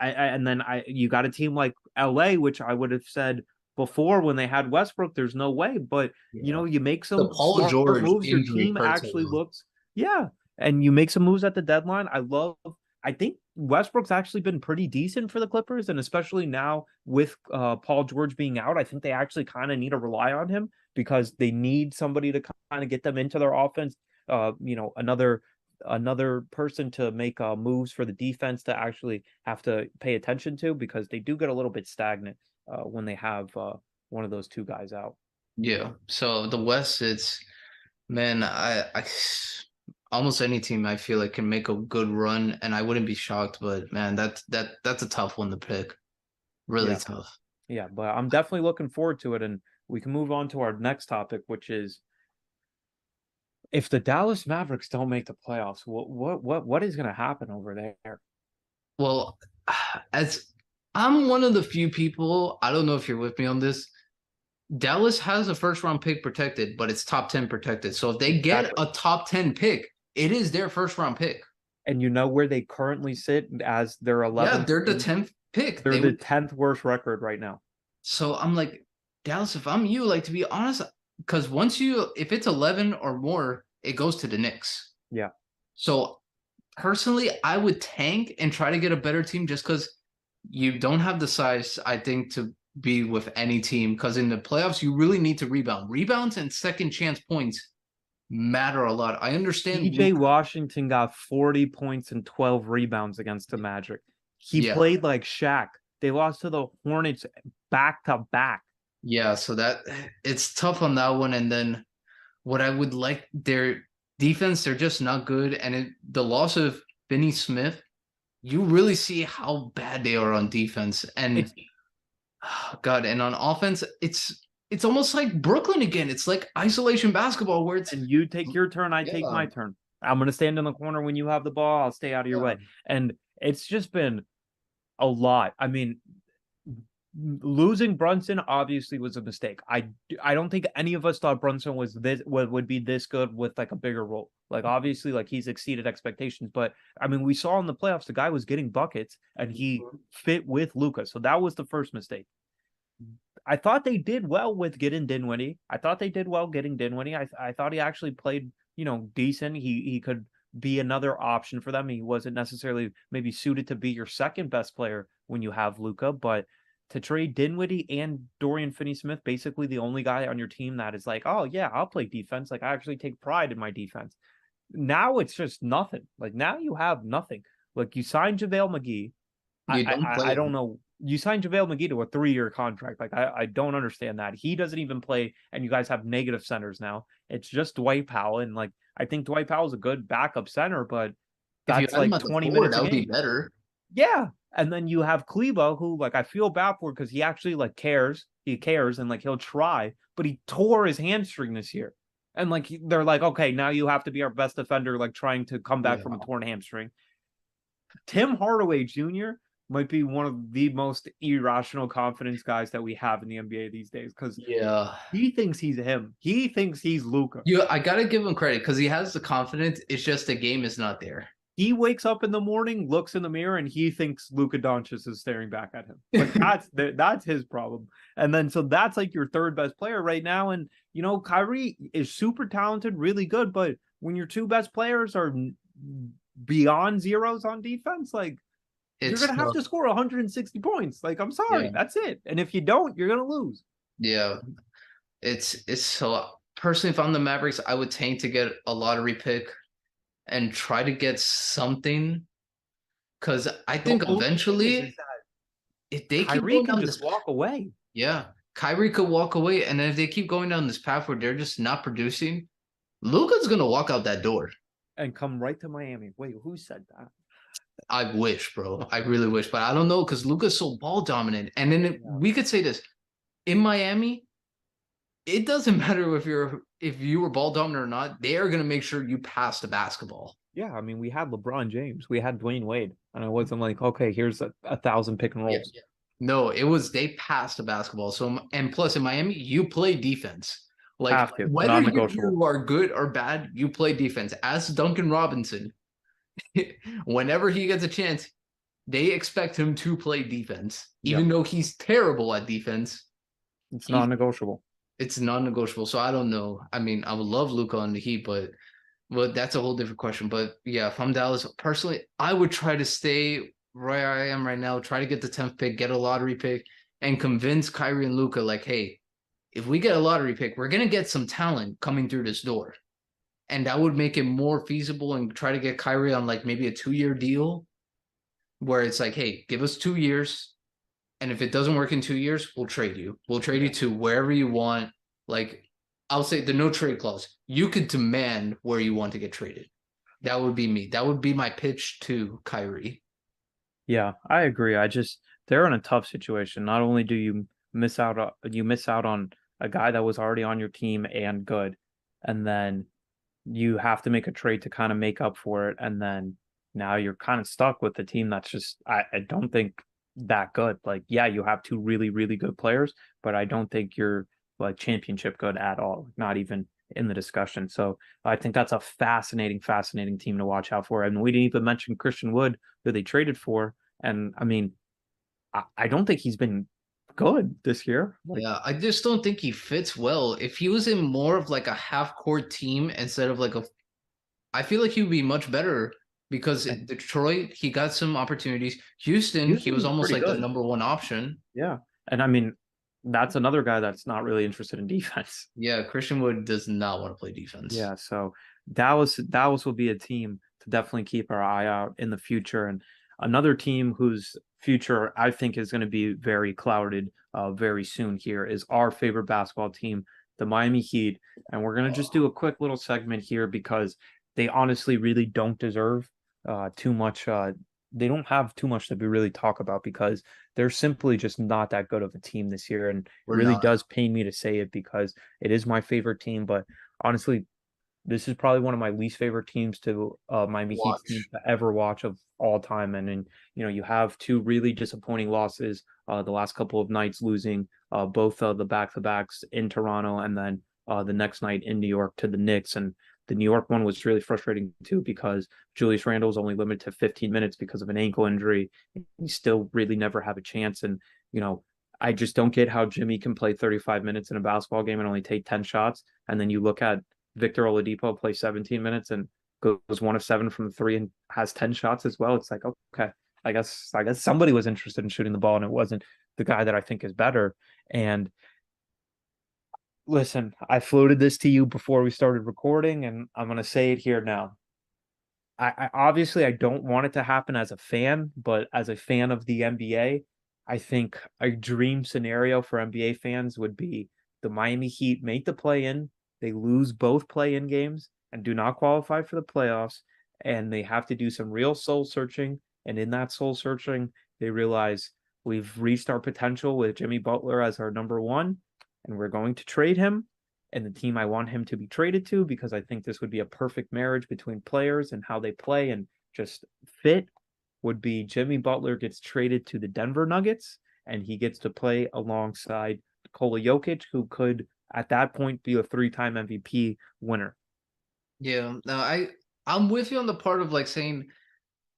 Speaker 1: you got a team like LA, which I would have said before when they had Westbrook, there's no way. But
Speaker 2: Yeah.
Speaker 1: you make
Speaker 2: The
Speaker 1: some
Speaker 2: Paul
Speaker 1: smart
Speaker 2: George
Speaker 1: moves, your
Speaker 2: injury
Speaker 1: team
Speaker 2: hurts a
Speaker 1: actually
Speaker 2: lot.
Speaker 1: looks, yeah. And you make some moves at the deadline. I think Westbrook's actually been pretty decent for the Clippers, and especially now with Paul George being out, I think they actually kind of need to rely on him because they need somebody to kind of get them into their offense. Another another person to make moves for the defense to actually have to pay attention to because they do get a little bit stagnant when they have one of those two guys out.
Speaker 2: Yeah. So the West, it's man, I almost any team I feel like can make a good run, and I wouldn't be shocked. But man, that's a tough one to pick. Really
Speaker 1: Yeah,
Speaker 2: tough.
Speaker 1: yeah, but I'm definitely looking forward to it, and we can move on to our next topic, which is if the Dallas Mavericks don't make the playoffs, what is going to happen over there?
Speaker 2: Well, as I'm one of the few people, I don't know if you're with me on this. Dallas has a first round pick protected, but it's top 10 protected. So if they get
Speaker 1: Exactly.
Speaker 2: a top 10 pick, it is their first round pick.
Speaker 1: And you know where they currently sit as their
Speaker 2: Yeah,
Speaker 1: 11th
Speaker 2: they're the
Speaker 1: seed?
Speaker 2: 10th pick.
Speaker 1: They're
Speaker 2: They
Speaker 1: the
Speaker 2: would
Speaker 1: 10th worst record right now.
Speaker 2: so I'm like, Dallas, if I'm you, like to be honest, because once you if it's 11 or more, it goes to the Knicks.
Speaker 1: Yeah.
Speaker 2: So personally, I would tank and try to get a better team just because you don't have the size, I think, to be with any team. Because in the playoffs, you really need to rebound. Rebounds and second chance points matter a lot. I understand
Speaker 1: PJ
Speaker 2: Luke.
Speaker 1: Washington got 40 points and 12 rebounds against the Magic. He
Speaker 2: Yeah.
Speaker 1: played like Shaq. They lost to the Hornets back to back.
Speaker 2: Yeah. So that it's tough on that one. And then what I would like their defense, they're just not good. And the loss of Finney Smith, you really see how bad they are on defense. And
Speaker 1: It's
Speaker 2: oh, God, and on offense, it's almost like Brooklyn again. It's like isolation basketball where it's
Speaker 1: and you take your turn, I take
Speaker 2: yeah,
Speaker 1: my turn. I'm going to stand in the corner when you have the ball. I'll stay out of your
Speaker 2: yeah.
Speaker 1: way. And it's just been a lot. I mean, losing Brunson obviously was a mistake. I don't think any of us thought Brunson was this would be this good with like a bigger role. Like obviously like he's exceeded expectations, but I mean we saw in the playoffs the guy was getting buckets and he fit with Luka. So that was the first mistake. I thought they did well with getting Dinwiddie. I thought they did well getting Dinwiddie. I thought he actually played, decent. He could be another option for them. He wasn't necessarily maybe suited to be your second best player when you have Luca, but to trade Dinwiddie and Dorian Finney-Smith, basically the only guy on your team that is like, oh yeah, I'll play defense. Like I actually take pride in my defense. Now it's just nothing. Like now you have nothing. Like you signed JaVale McGee.
Speaker 2: You don't
Speaker 1: I
Speaker 2: play
Speaker 1: don't
Speaker 2: him.
Speaker 1: know. You signed JaVale McGee to a 3-year contract. Like I don't understand that. He doesn't even play, and you guys have negative centers now. It's just Dwight Powell, and like I think Dwight Powell's a good backup center, but
Speaker 2: If you
Speaker 1: that's
Speaker 2: had him
Speaker 1: like
Speaker 2: at the
Speaker 1: 20
Speaker 2: four,
Speaker 1: minutes
Speaker 2: that
Speaker 1: a
Speaker 2: would be
Speaker 1: game.
Speaker 2: better.
Speaker 1: Yeah. And then you have Kleba, who like I feel bad for because he actually like cares. He cares and like he'll try, but he tore his hamstring this year. And like they're like, okay, now you have to be our best defender, like trying to come back
Speaker 2: Yeah.
Speaker 1: from a torn hamstring. Tim Hardaway Jr. might be one of the most irrational confidence guys that we have in the NBA these days because
Speaker 2: Yeah.
Speaker 1: he thinks he's him. He thinks he's Luca.
Speaker 2: I gotta give him credit because he has the confidence. It's just the game is not there.
Speaker 1: He wakes up in the morning, looks in the mirror, and he thinks Luka Doncic is staring back at him. Like that's his problem. And then so that's like your third best player right now. And Kyrie is super talented, really good, but when your two best players are beyond zeros on defense, like you're
Speaker 2: It's
Speaker 1: gonna have
Speaker 2: tough.
Speaker 1: to score 160 points. Like I'm sorry,
Speaker 2: Yeah.
Speaker 1: that's it. And if you don't, you're gonna lose.
Speaker 2: Yeah. It's so personally, if I'm the Mavericks, I would tank to get a lottery pick and try to get something. Because I
Speaker 1: The
Speaker 2: think
Speaker 1: only thing is
Speaker 2: eventually,
Speaker 1: that
Speaker 2: if they keep
Speaker 1: Kyrie
Speaker 2: going
Speaker 1: can
Speaker 2: down
Speaker 1: just
Speaker 2: this,
Speaker 1: walk away.
Speaker 2: yeah, Kyrie could walk away, and then if they keep going down this path where they're just not producing, Luka's gonna walk out that door.
Speaker 1: And come right to Miami. Wait, who said that?
Speaker 2: I wish, bro. I really wish, but I don't know because Luka's so ball dominant. And then
Speaker 1: Yeah.
Speaker 2: we could say this in Miami, it doesn't matter if you were ball dominant or not. They are gonna make sure you pass the basketball.
Speaker 1: Yeah, I mean, we had LeBron James, we had Dwayne Wade, and I wasn't like, okay, here's a thousand pick and
Speaker 2: Yeah,
Speaker 1: rolls.
Speaker 2: yeah. No, it was they passed the basketball. So and plus in Miami, you play defense. Like
Speaker 1: Have to,
Speaker 2: whether
Speaker 1: non-negotiable.
Speaker 2: you are good or bad, you play defense. As Duncan Robinson, whenever he gets a chance, they expect him to play defense.
Speaker 1: Yeah,
Speaker 2: Even though he's terrible at defense,
Speaker 1: it's
Speaker 2: he's
Speaker 1: non-negotiable.
Speaker 2: it's non-negotiable. So I don't know. I mean, I would love Luca on the Heat, but that's a whole different question. But yeah, if I'm Dallas, personally, I would try to stay where I am right now, try to get the 10th pick, get a lottery pick, and convince Kyrie and Luca, like, hey, if we get a lottery pick, we're gonna get some talent coming through this door. and that would make it more feasible and try to get Kyrie on like maybe a 2-year deal where it's like, hey, give us 2 years. And if it doesn't work in 2 years, we'll trade you. We'll trade you
Speaker 1: Yeah.
Speaker 2: to wherever you want. Like, I'll say the no trade clause. You could demand where you want to get traded. That would be me. That would be my pitch to Kyrie.
Speaker 1: Yeah, I agree. They're in a tough situation. Not only do you miss out on a guy that was already on your team and good, and then you have to make a trade to kind of make up for it, and then now you're kind of stuck with the team that's just I don't think that good. Like, yeah, you have two really, really good players, but I don't think you're like championship good at all, not even in the discussion. So I think that's a fascinating team to watch out for. And we didn't even mention Christian Wood, who they traded for. And I mean, I don't think he's been good this year. Like,
Speaker 2: Yeah, I just don't think he fits well. If he was in more of like a half court team instead of like a, I feel like he would be much better because
Speaker 1: and
Speaker 2: Detroit, he got some opportunities. Houston, he
Speaker 1: Houston
Speaker 2: was
Speaker 1: was
Speaker 2: almost
Speaker 1: pretty
Speaker 2: like the
Speaker 1: good.
Speaker 2: number one option.
Speaker 1: Yeah. And I mean, that's another guy that's not really interested in defense.
Speaker 2: Yeah, Christian Wood does not want to play defense.
Speaker 1: Yeah, so Dallas will be a team to definitely keep our eye out in the future, and another team whose future I think is going to be very clouded very soon here is our favorite basketball team, the Miami Heat, and we're going to just do a quick little segment here because they honestly really don't deserve too much. They don't have too much that we really talk about because they're simply just not that good of a team this year, and it
Speaker 2: We're
Speaker 1: really
Speaker 2: not.
Speaker 1: does pain me to say it because it is my favorite team, but honestly, this is probably one of my least favorite teams to Miami Heat teams
Speaker 2: Watch.
Speaker 1: to ever watch of all time. And then, you have two really disappointing losses the last couple of nights, losing both the back-to-backs in Toronto and then the next night in New York to the Knicks. And the New York one was really frustrating too because Julius Randle was only limited to 15 minutes because of an ankle injury. He still really never have a chance. And, I just don't get how Jimmy can play 35 minutes in a basketball game and only take 10 shots. And then you look at Victor Oladipo plays 17 minutes and goes 1 of 7 from the three and has 10 shots as well. It's like, okay, I guess somebody was interested in shooting the ball and it wasn't the guy that I think is better. And listen, I floated this to you before we started recording, and I'm gonna say it here now. I obviously I don't want it to happen as a fan, but as a fan of the NBA, I think a dream scenario for NBA fans would be the Miami Heat make the play in, they lose both play in games and do not qualify for the playoffs, and they have to do some real soul searching. And in that soul searching, they realize we've reached our potential with Jimmy Butler as our number one, and we're going to trade him and the team I want him to be traded to because I think this would be a perfect marriage between players and how they play and just fit would be Jimmy Butler gets traded to the Denver Nuggets and he gets to play alongside Nikola Jokic, who could at that point be a three-time MVP winner.
Speaker 2: Yeah, no, I'm with you on the part of like saying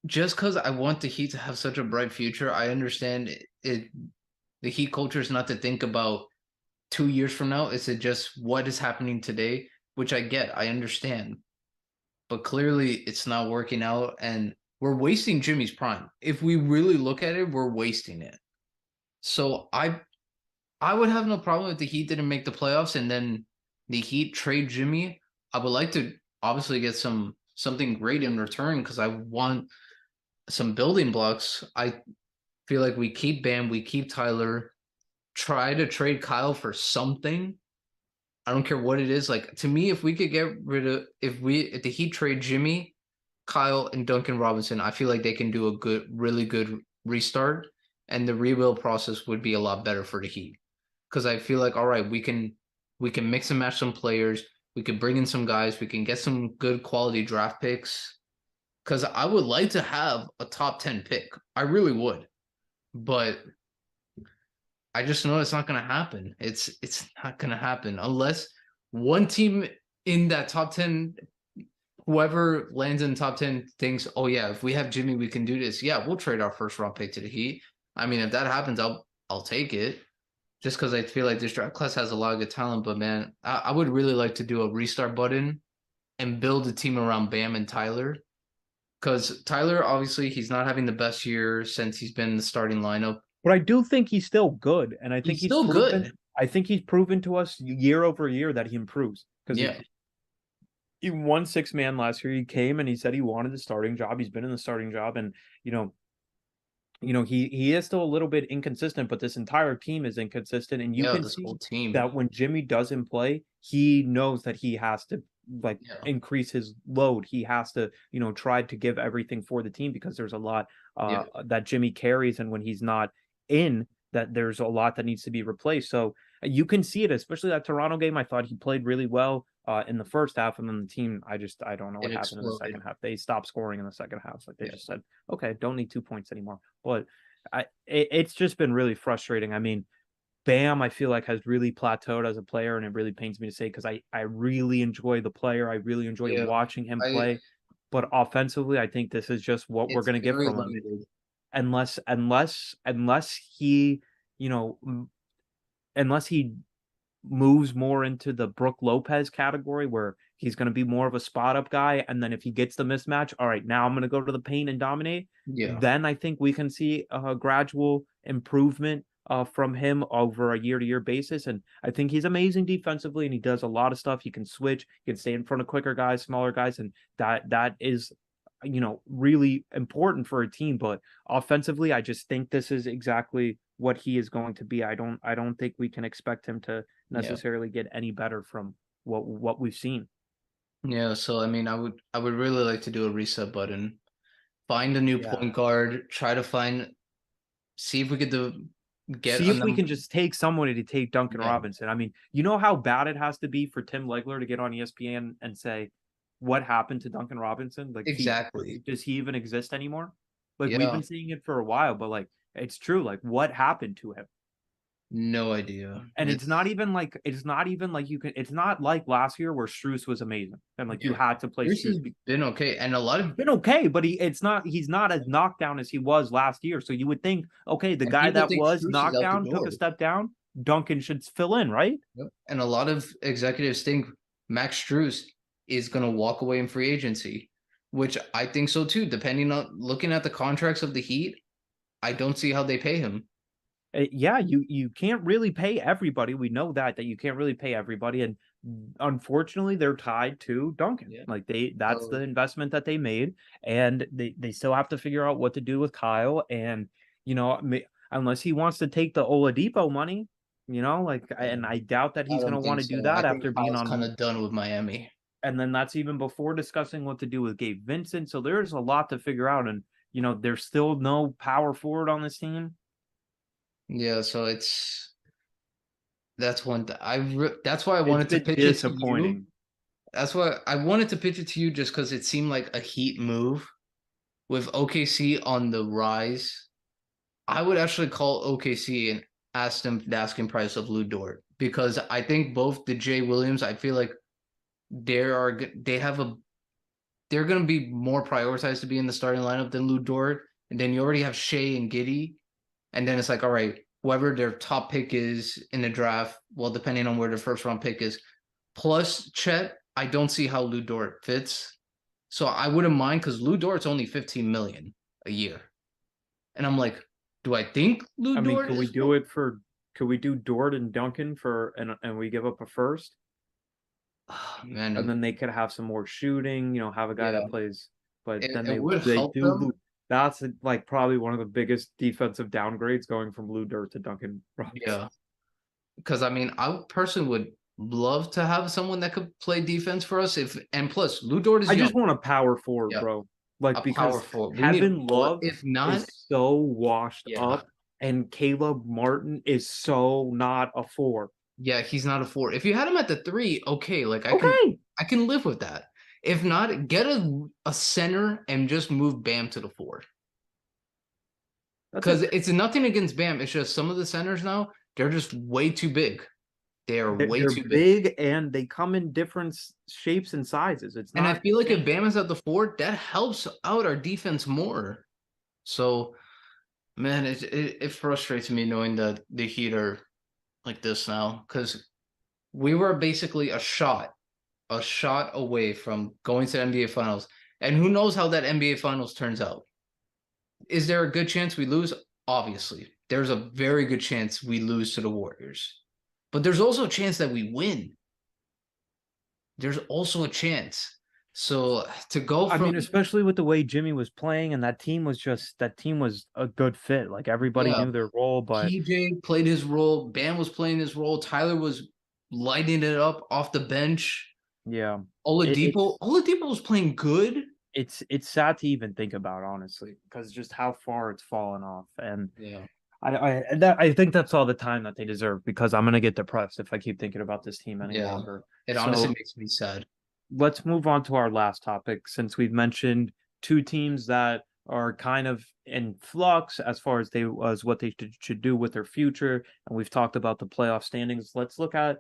Speaker 2: just because I want the Heat to have such a bright future, I understand it. The Heat culture is not to think about 2 years from now. It's just what is happening today, which I get, I understand. But clearly, it's not working out, and we're wasting Jimmy's prime. If we really look at it, we're wasting it. So I would have no problem if the Heat didn't make the playoffs and then the Heat trade Jimmy. I would like to obviously get something great in return because I want some building blocks. I feel like we keep Bam, we keep Tyler, try to trade Kyle for something. I don't care what it is. Like to me, if we could get rid of if the Heat trade Jimmy, Kyle, and Duncan Robinson, I feel like they can do a really good restart, and the rebuild process would be a lot better for the Heat. Because I feel like all right, we can mix and match some players, we can bring in some guys, we can get some good quality draft picks. Because I would like to have a top 10 pick. I really would. But I just know it's not going to happen. It's not going to happen unless one team in that top 10, whoever lands in top 10 thinks, oh yeah, if we have Jimmy, we can do this. Yeah, we'll trade our first round pick to the Heat. I mean, if that happens, I'll take it just because I feel like this draft class has a lot of good talent. But man, I would really like to do a restart button and build a team around Bam and Tyler. Because Tyler, obviously, he's not having the best year since he's been in the starting lineup.
Speaker 1: But I do think he's still good, and I think
Speaker 2: He's
Speaker 1: he's
Speaker 2: still
Speaker 1: proven.
Speaker 2: good.
Speaker 1: I think he's proven to us year over year that he improves because
Speaker 2: Yeah.
Speaker 1: he won 6 man last year. He came and he said he wanted the starting job. He's been in the starting job, and you know, he is still a little bit inconsistent, but this entire team is inconsistent, and you
Speaker 2: Yeah,
Speaker 1: can
Speaker 2: this whole
Speaker 1: see
Speaker 2: team.
Speaker 1: that when Jimmy doesn't play, he knows that he has to like
Speaker 2: Yeah,
Speaker 1: increase his load. He has to, try to give everything for the team because there's a lot
Speaker 2: yeah,
Speaker 1: that Jimmy carries, and when he's not in, that there's a lot that needs to be replaced. So you can see it, especially that Toronto game. I thought he played really well in the first half, and then the team, I don't know
Speaker 2: it
Speaker 1: what happened in the second
Speaker 2: exploded.
Speaker 1: half. They stopped scoring in the second half. Like they
Speaker 2: Yeah,
Speaker 1: just said, okay, don't need 2 points anymore. But it's just been really frustrating. I mean, Bam, I feel like has really plateaued as a player, and it really pains me to say because I really enjoy the player. I really enjoy
Speaker 2: yeah.
Speaker 1: watching him
Speaker 2: I
Speaker 1: play. But offensively, I think this is just what we're
Speaker 2: It's
Speaker 1: gonna get
Speaker 2: very
Speaker 1: from him,
Speaker 2: limited.
Speaker 1: unless he, you know, unless he moves more into the Brook Lopez category where he's going to be more of a spot up guy. And then if he gets the mismatch, all right, now I'm going to go to the paint and dominate.
Speaker 2: Yeah,
Speaker 1: Then I think we can see a gradual improvement from him over a year-to-year basis. And I think he's amazing defensively, and he does a lot of stuff. He can switch, he can stay in front of quicker guys, smaller guys, and that is really important for a team. But offensively, I just think this is exactly what he is going to be. I don't think we can expect him to
Speaker 2: yeah,
Speaker 1: necessarily get any better from what we've seen.
Speaker 2: yeah. So I mean, I would really like to do a reset button, find a new
Speaker 1: Yeah.
Speaker 2: point guard, try to find, see if we could get
Speaker 1: See
Speaker 2: a
Speaker 1: if we
Speaker 2: number.
Speaker 1: can just take somebody to take Duncan
Speaker 2: Yeah,
Speaker 1: Robinson. I mean, you know how bad it has to be for Tim Legler to get on ESPN and say, "What happened to Duncan Robinson? Like,
Speaker 2: exactly.
Speaker 1: does he even exist anymore?" Like, we've
Speaker 2: Yeah,
Speaker 1: been seeing it for a while, but like, it's true. Like, what happened to him?
Speaker 2: no idea.
Speaker 1: And it's not even like you can. It's not like last year where Struess was amazing and like you
Speaker 2: Yeah,
Speaker 1: had to play
Speaker 2: Bruce has
Speaker 1: Struess.
Speaker 2: been okay, and a lot
Speaker 1: He's
Speaker 2: of
Speaker 1: been okay, but he's not as knocked down as he was last year. So you would think, okay, the
Speaker 2: and
Speaker 1: guy
Speaker 2: people
Speaker 1: that
Speaker 2: think
Speaker 1: was
Speaker 2: Struce is
Speaker 1: knocked
Speaker 2: out the
Speaker 1: down took a
Speaker 2: door.
Speaker 1: step down. Duncan should fill in, right?
Speaker 2: Yep. And a lot of executives think Max Struess is going to walk away in free agency, which I think so too. Depending on looking at the contracts of the Heat, I don't see how they pay him.
Speaker 1: Yeah, you can't really pay everybody. We know that you can't really pay everybody, and unfortunately, they're tied to Duncan.
Speaker 2: Yeah.
Speaker 1: Like that's the
Speaker 2: So
Speaker 1: investment that they made, and they still have to figure out what to do with Kyle. And unless he wants to take the Oladipo money, like,
Speaker 2: yeah,
Speaker 1: and I doubt that
Speaker 2: I
Speaker 1: he's going
Speaker 2: don't
Speaker 1: to want
Speaker 2: think
Speaker 1: to do
Speaker 2: so. I
Speaker 1: that
Speaker 2: think
Speaker 1: after being
Speaker 2: Kyle's kind
Speaker 1: on.
Speaker 2: of done with Miami.
Speaker 1: And then that's even before discussing what to do with Gabe Vincent. So there's a lot to figure out, and there's still no power forward on this team.
Speaker 2: Yeah, so that's one that's why I
Speaker 1: It's
Speaker 2: wanted to
Speaker 1: been
Speaker 2: pitch it to you.
Speaker 1: disappointing.
Speaker 2: That's why I wanted to pitch it to you just because it seemed like a Heat move with OKC on the rise. I would actually call OKC and ask them the asking price of Lou Dort because I think both the Jay Williams, I feel like they have a they're going to be more prioritized to be in the starting lineup than Lou Dort, and then you already have Shea and Giddy, and then it's like, all right, whoever their top pick is in the draft, well, depending on where their first round pick is, plus Chet, I don't see how Lou Dort fits. So I wouldn't mind because Lou Dort's only 15 million a year. And I'm like, do I think Lou
Speaker 1: I mean,
Speaker 2: Dort is for
Speaker 1: could we do Dort and Duncan for and we give up a first,
Speaker 2: oh,
Speaker 1: and
Speaker 2: man,
Speaker 1: then they could have some more shooting, have a guy
Speaker 2: yeah.
Speaker 1: that plays, but then
Speaker 2: It would
Speaker 1: they
Speaker 2: help
Speaker 1: do
Speaker 2: them.
Speaker 1: lose. That's like probably one of the biggest defensive downgrades going from Lou Dort to Duncan Robinson.
Speaker 2: Yeah. Because I mean, I personally would love to have someone that could play defense for us. If and plus Lou Dort is
Speaker 1: I
Speaker 2: young.
Speaker 1: just want a power forward,
Speaker 2: Yeah.
Speaker 1: bro. Like
Speaker 2: A power
Speaker 1: because
Speaker 2: forward. We need a
Speaker 1: Kevin
Speaker 2: bullet.
Speaker 1: Love
Speaker 2: If not,
Speaker 1: is so washed
Speaker 2: yeah.
Speaker 1: up, and Caleb Martin is so not a four.
Speaker 2: Yeah, he's not a four. If you had him at the three, okay, like
Speaker 1: Okay,
Speaker 2: I can live with that. If not, get a center and just move Bam to the four.
Speaker 1: that's
Speaker 2: Because
Speaker 1: it.
Speaker 2: it's nothing against Bam. It's just some of the centers now, they're just way too big. They are way
Speaker 1: They're
Speaker 2: too big.
Speaker 1: big and they come in different shapes and sizes. It's
Speaker 2: And I
Speaker 1: not the
Speaker 2: feel like if
Speaker 1: same.
Speaker 2: Bam is at the four, that helps out our defense more. So, man, it frustrates me knowing that the Heat are like this now because we were basically a shot away from going to the NBA Finals. And who knows how that NBA Finals turns out? Is there a good chance we lose? Obviously, there's a very good chance we lose to the Warriors. But there's also a chance that we win. there's also a chance. So to go
Speaker 1: I
Speaker 2: from
Speaker 1: mean, especially with the way Jimmy was playing, and that team was a good fit. Like everybody
Speaker 2: yeah,
Speaker 1: knew their role, but
Speaker 2: PJ played his role, Bam was playing his role, Tyler was lighting it up off the bench.
Speaker 1: yeah,
Speaker 2: Oladipo,
Speaker 1: it's
Speaker 2: Oladipo was playing good.
Speaker 1: it's sad to even think about, honestly, because just how far it's fallen off. And
Speaker 2: Yeah,
Speaker 1: I think that's all the time that they deserve because I'm gonna get depressed if I keep thinking about this team any
Speaker 2: yeah.
Speaker 1: longer.
Speaker 2: It honestly
Speaker 1: So
Speaker 2: makes me sad.
Speaker 1: let's move on to our last topic since we've mentioned two teams that are kind of in flux as far as what they should do with their future, and we've talked about the playoff standings. Let's look at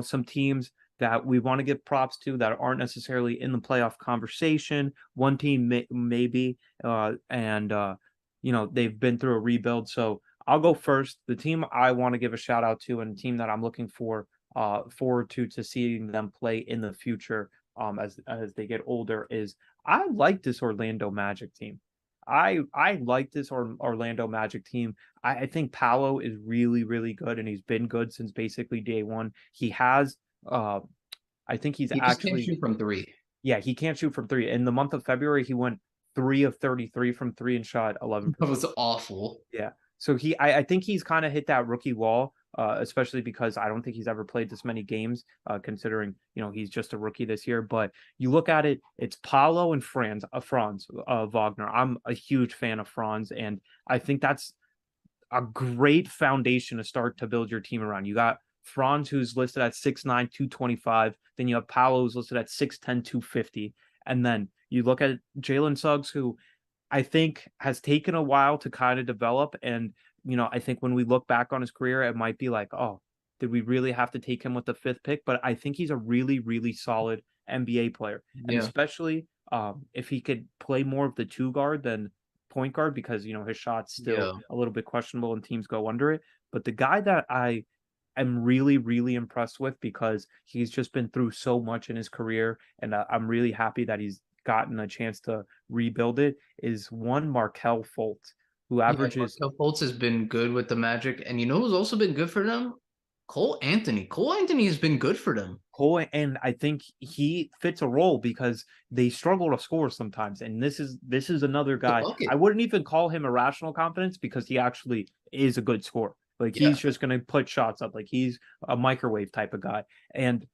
Speaker 1: some teams that we want to give props to that aren't necessarily in the playoff conversation. One team maybe, and they've been through a rebuild. So I'll go first. The team I want to give a shout out to, and a team that I'm looking forward to seeing them play in the future as they get older is I like this Orlando Magic team. I like this Orlando Magic team. I think Paolo is really, really good, and he's been good since basically day one. He has uh I think he's
Speaker 2: He just can't
Speaker 1: actually
Speaker 2: shoot from three.
Speaker 1: yeah, he can't shoot from three. In the month of February, he went 3 of 33 from three and shot
Speaker 2: That
Speaker 1: 11%.
Speaker 2: was awful.
Speaker 1: Yeah. So I think he's kind of hit that rookie wall, especially because I don't think he's ever played this many games, considering, he's just a rookie this year. But you look at it, it's Paulo and Franz Wagner. I'm a huge fan of Franz, and I think that's a great foundation to start to build your team around. You got Franz, who's listed at 6'9", 225. Then you have Paolo, who's listed at 6'10", 250. And then you look at Jalen Suggs, who I think has taken a while to kind of develop. And, I think when we look back on his career, it might be like, oh, did we really have to take him with the fifth pick? But I think he's a really, really solid NBA player. And
Speaker 2: Yeah,
Speaker 1: especially if he could play more of the two guard than point guard, because, his shot's still
Speaker 2: yeah.
Speaker 1: a little bit questionable and teams go under it. But the guy that I am really, really impressed with because he's just been through so much in his career. And I'm really happy that he's gotten a chance to rebuild it is one Markel Fultz, who
Speaker 2: Yeah,
Speaker 1: averages
Speaker 2: Markelle Fultz has been good with the Magic, and you know who's also been good for them? Cole Anthony. Cole Anthony has been good for them.
Speaker 1: Cole, and I think he fits a role because they struggle to score sometimes. And this is another
Speaker 2: The
Speaker 1: guy. I
Speaker 2: bucket.
Speaker 1: wouldn't even call him irrational confidence because he actually is a good scorer. Like he's
Speaker 2: Yeah,
Speaker 1: just gonna put shots up. Like he's a microwave type of guy. And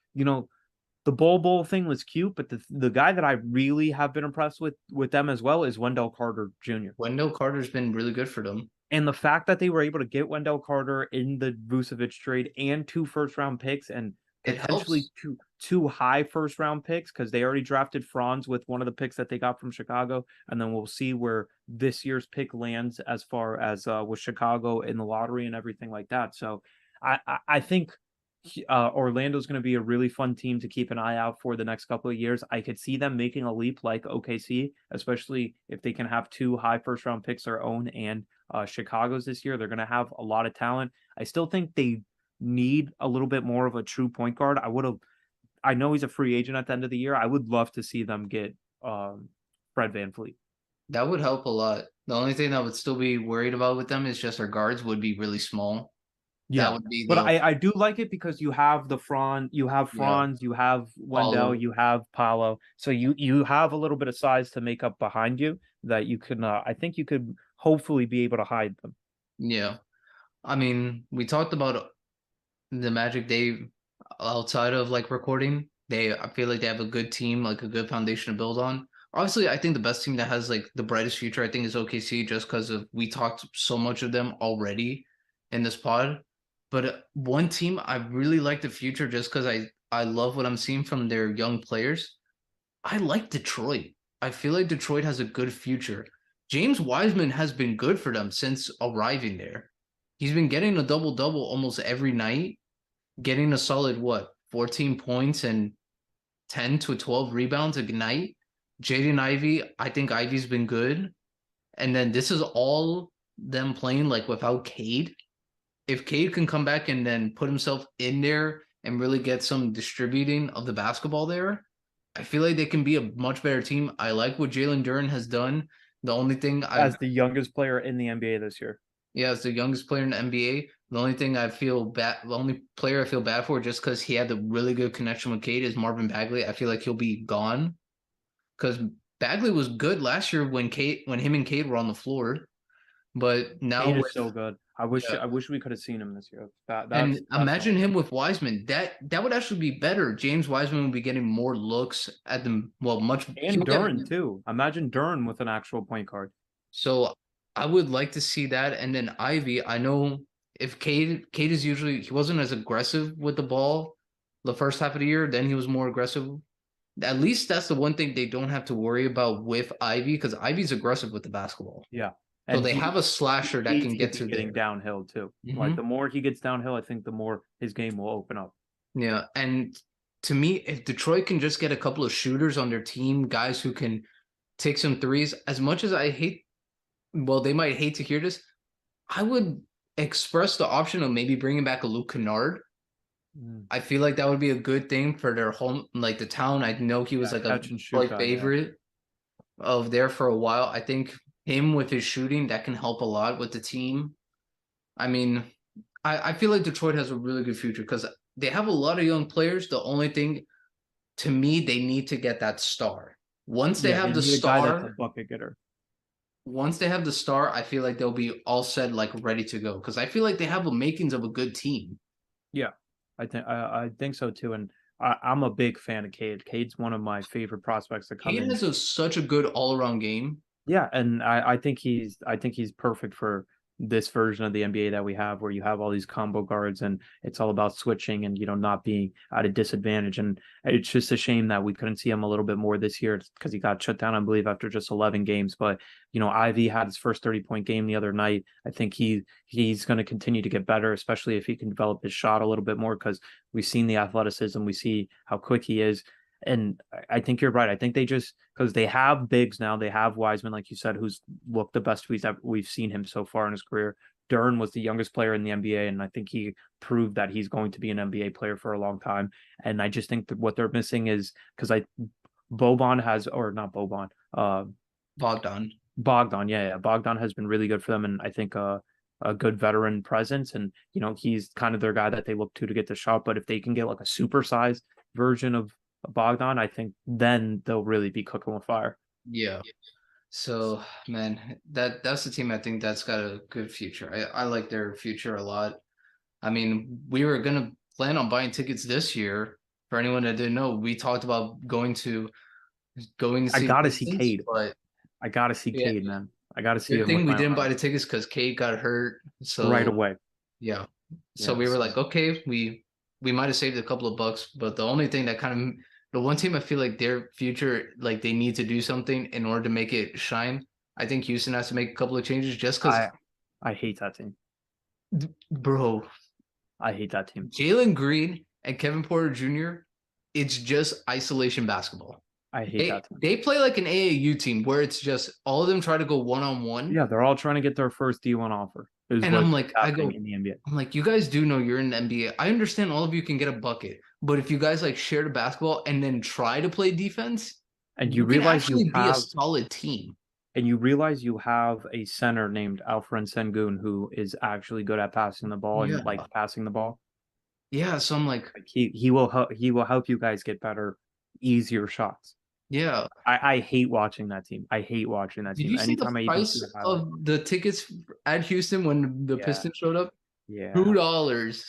Speaker 1: the bowl thing was cute, but the guy that I really have been impressed with them as well is Wendell Carter Jr.
Speaker 2: Wendell Carter's been really good for them.
Speaker 1: And the fact that they were able to get Wendell Carter in the Vucevic trade and two first round picks and
Speaker 2: It
Speaker 1: potentially
Speaker 2: helps.
Speaker 1: two high first round picks because they already drafted Franz with one of the picks that they got from Chicago, and then we'll see where this year's pick lands as far as with Chicago in the lottery and everything like that. So I think Orlando's going to be a really fun team to keep an eye out for the next couple of years. I could see them making a leap like OKC, especially if they can have two high first round picks their own and Chicago's this year. They're going to have a lot of talent. I still think they need a little bit more of a true point guard. I know he's a free agent at the end of the year. I would love to see them get Fred VanVleet.
Speaker 2: That would help a lot. The only thing I would still be worried about with them is just their guards would be really small. That
Speaker 1: Yeah.
Speaker 2: would be
Speaker 1: But
Speaker 2: the
Speaker 1: I do like it because you have
Speaker 2: yeah,
Speaker 1: Franz, you have Wendell,
Speaker 2: follow.
Speaker 1: you have Paulo. So you have a little bit of size to make up behind you that you can I think you could hopefully be able to hide them.
Speaker 2: Yeah. I mean, we talked about the Magic they outside of like recording, I feel like they have a good team, like a good foundation to build on. Obviously, I think the best team that has like the brightest future, I think, is OKC, just because of we talked so much of them already in this pod. But one team I really like the future just because I love what I'm seeing from their young players. I like Detroit. I feel like Detroit has a good future. James Wiseman has been good for them since arriving there. He's been getting a double double almost every night, getting a solid 14 points and 10 to 12 rebounds a night. Jaden Ivey, I think Ivey's been good. And then this is all them playing like without Cade. If Cade can come back and then put himself in there and really get some distributing of the basketball there, I feel like they can be a much better team. I like what Jalen Duren has done. The only thing I
Speaker 1: As the youngest player in the NBA this year.
Speaker 2: Yeah, as the youngest player in the NBA. The only player I feel bad for, just because he had the really good connection with Cade, is Marvin Bagley. I feel like he'll be gone because Bagley was good last year when him and Cade were on the floor, but now
Speaker 1: Cade is
Speaker 2: with
Speaker 1: so good.
Speaker 2: yeah,
Speaker 1: I wish we could have seen him this year.
Speaker 2: and
Speaker 1: That's the
Speaker 2: imagine
Speaker 1: only
Speaker 2: him
Speaker 1: thing.
Speaker 2: with Wiseman. That would actually be better. James Wiseman would be getting more looks at the well, much
Speaker 1: And
Speaker 2: he'll get
Speaker 1: Duran too. Imagine Duran with an actual point guard.
Speaker 2: so I would like to see that. And then Ivy, I know if Cade is usually he wasn't as aggressive with the ball the first half of the year, then he was more aggressive. At least that's the one thing they don't have to worry about with Ivy, because Ivy's aggressive with the basketball.
Speaker 1: Yeah.
Speaker 2: So
Speaker 1: And
Speaker 2: they have a
Speaker 1: he
Speaker 2: slasher that
Speaker 1: hates
Speaker 2: can get
Speaker 1: getting
Speaker 2: to
Speaker 1: getting
Speaker 2: there.
Speaker 1: downhill too.
Speaker 2: Hmm.
Speaker 1: Like the more he gets downhill, I think the more his game will open up.
Speaker 2: Yeah. And to me, if Detroit can just get a couple of shooters on their team, guys who can take some threes, as much as I hate, well, they might hate to hear this, I would express the option of maybe bringing back a Luke Kennard.
Speaker 1: Mm.
Speaker 2: I feel like that would be a good thing for their home, like the town. I know he was
Speaker 1: Yeah,
Speaker 2: like a
Speaker 1: catch and shoot
Speaker 2: like
Speaker 1: guy. Yeah.
Speaker 2: favorite of there for a while. I think him with his shooting that can help a lot with the team. I mean, I feel like Detroit has a really good future because they have a lot of young players. The only thing to me, they need to get that star. Once they
Speaker 1: Yeah, they
Speaker 2: have the
Speaker 1: need a guy that's a
Speaker 2: star,
Speaker 1: bucket getter.
Speaker 2: once they have the star, I feel like they'll be all set, like ready to go. Because I feel like they have the makings of a good team.
Speaker 1: Yeah, I think so too. And I'm a big fan of Cade. Cade's one of my favorite prospects to come
Speaker 2: Cade
Speaker 1: in.
Speaker 2: has such a good all around game.
Speaker 1: Yeah, and I think he's perfect for this version of the NBA that we have, where you have all these combo guards and it's all about switching and not being at a disadvantage. And it's just a shame that we couldn't see him a little bit more this year because he got shut down, I believe, after just 11 games. But Ivy had his first 30-point game the other night. I think he's going to continue to get better, especially if he can develop his shot a little bit more because we've seen the athleticism, we see how quick he is. And I think you're right. I think they just because they have bigs now. They have Wiseman, like you said, who's looked the best we've seen him so far in his career. Dern was the youngest player in the NBA, and I think he proved that he's going to be an NBA player for a long time. And I just think that what they're missing is because Boban has or not Boban,
Speaker 2: Bogdan.
Speaker 1: Bogdan, yeah, Bogdan has been really good for them, and I think a good veteran presence, and he's kind of their guy that they look to get the shot. But if they can get like a supersized version of Bogdan, I think then they'll really be cooking with fire.
Speaker 2: Yeah. So man, that's the team I think that's got a good future. I like their future a lot. I mean, we were gonna plan on buying tickets this year. For anyone that didn't know, we talked about going to
Speaker 1: I
Speaker 2: see the
Speaker 1: gotta see
Speaker 2: Pistons,
Speaker 1: Cade.
Speaker 2: but
Speaker 1: I gotta see
Speaker 2: yeah,
Speaker 1: Cade, man. I gotta see
Speaker 2: good
Speaker 1: him with
Speaker 2: thing we
Speaker 1: my own
Speaker 2: didn't buy
Speaker 1: eyes
Speaker 2: the tickets because Cade got hurt.
Speaker 1: right
Speaker 2: So
Speaker 1: away.
Speaker 2: yeah, so
Speaker 1: Yeah,
Speaker 2: we were
Speaker 1: so
Speaker 2: like, okay, we might have saved a couple of bucks, but the only thing that kind of the one team I feel like their future, like they need to do something in order to make it shine. I think Houston has to make a couple of changes just because,
Speaker 1: I I hate that team.
Speaker 2: bro,
Speaker 1: I hate that team.
Speaker 2: Jalen Green and Kevin Porter Jr., it's just isolation basketball.
Speaker 1: I hate
Speaker 2: They
Speaker 1: that team.
Speaker 2: they play like an AAU team where it's just all of them try to go one on one.
Speaker 1: Yeah, they're all trying to get their first D1 offer, is
Speaker 2: And I'm
Speaker 1: what's
Speaker 2: like,
Speaker 1: happening in the NBA.
Speaker 2: I'm like, you guys do know you're in the NBA. I understand all of you can get a bucket, but if you guys like share the basketball and then try to play defense,
Speaker 1: And you
Speaker 2: you can
Speaker 1: realize you
Speaker 2: actually be a
Speaker 1: have
Speaker 2: solid team.
Speaker 1: a center named Alfred Sengun who is actually good at passing the ball
Speaker 2: Yeah.
Speaker 1: and like passing the ball.
Speaker 2: Yeah. So I'm like,
Speaker 1: Like he will help you guys get better, easier shots.
Speaker 2: yeah.
Speaker 1: I hate watching that team. I hate watching that
Speaker 2: Did
Speaker 1: team.
Speaker 2: you see the
Speaker 1: Anytime I even see
Speaker 2: price
Speaker 1: a highlight.
Speaker 2: of the tickets at Houston when the
Speaker 1: Yeah,
Speaker 2: Pistons showed up?
Speaker 1: yeah.
Speaker 2: $2.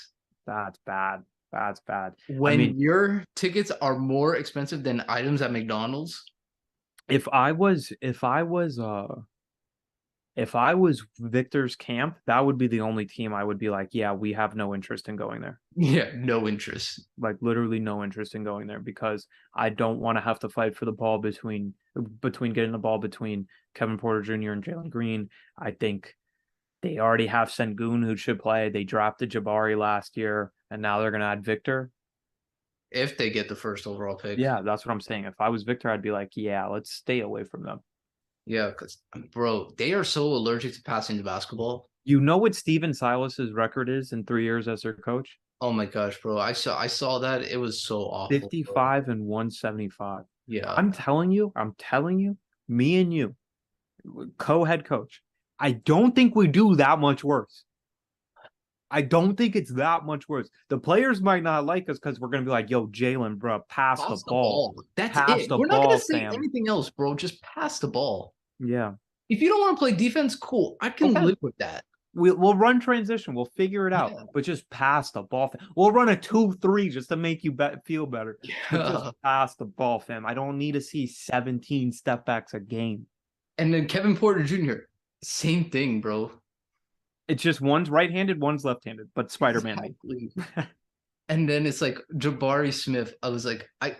Speaker 1: That's bad. That's bad. I mean,
Speaker 2: When your tickets are more expensive than items at McDonald's.
Speaker 1: if I was Victor's camp, that would be the only team I would be like, yeah, we have no interest in going there.
Speaker 2: Yeah, no interest.
Speaker 1: Like literally no interest in going there because I don't want to have to fight for the ball between getting the ball between Kevin Porter Jr. and Jalen Green. I think they already have Sengun who should play. They drafted Jabari last year, and now they're gonna add Victor.
Speaker 2: If they get the first overall pick.
Speaker 1: Yeah, that's what I'm saying. If I was Victor, I'd be like, yeah, let's stay away from them.
Speaker 2: Yeah, because bro, they are so allergic to passing the basketball.
Speaker 1: You know what Steven Silas's record is in 3 years as their coach?
Speaker 2: Oh my gosh, bro. I saw that. It was so awful, bro.
Speaker 1: 55 and 175.
Speaker 2: Yeah.
Speaker 1: I'm telling you, me and you, co-head coach. I don't think we do that much worse. I don't think it's that much worse. The players might not like us because we're gonna be like, "Yo, Jalen, bro, pass the
Speaker 2: Pass the
Speaker 1: ball,
Speaker 2: ball. That's
Speaker 1: pass
Speaker 2: it.
Speaker 1: the
Speaker 2: We're not gonna
Speaker 1: ball,
Speaker 2: say
Speaker 1: fam."
Speaker 2: anything else, bro. Just pass the ball.
Speaker 1: Yeah.
Speaker 2: If you don't want to play defense, cool. I can
Speaker 1: Okay.
Speaker 2: live with that.
Speaker 1: We'll run transition. We'll figure it out.
Speaker 2: Yeah.
Speaker 1: But just pass the ball. We'll run a 2-3 just to make you feel better. But just
Speaker 2: Yeah.
Speaker 1: pass the ball, fam. I don't need to see 17 step backs a game.
Speaker 2: And then Kevin Porter Jr. Same thing, bro.
Speaker 1: It's just one's right-handed, one's left-handed, but Spider-Man me.
Speaker 2: Exactly. And then it's like Jabari Smith. I was like, I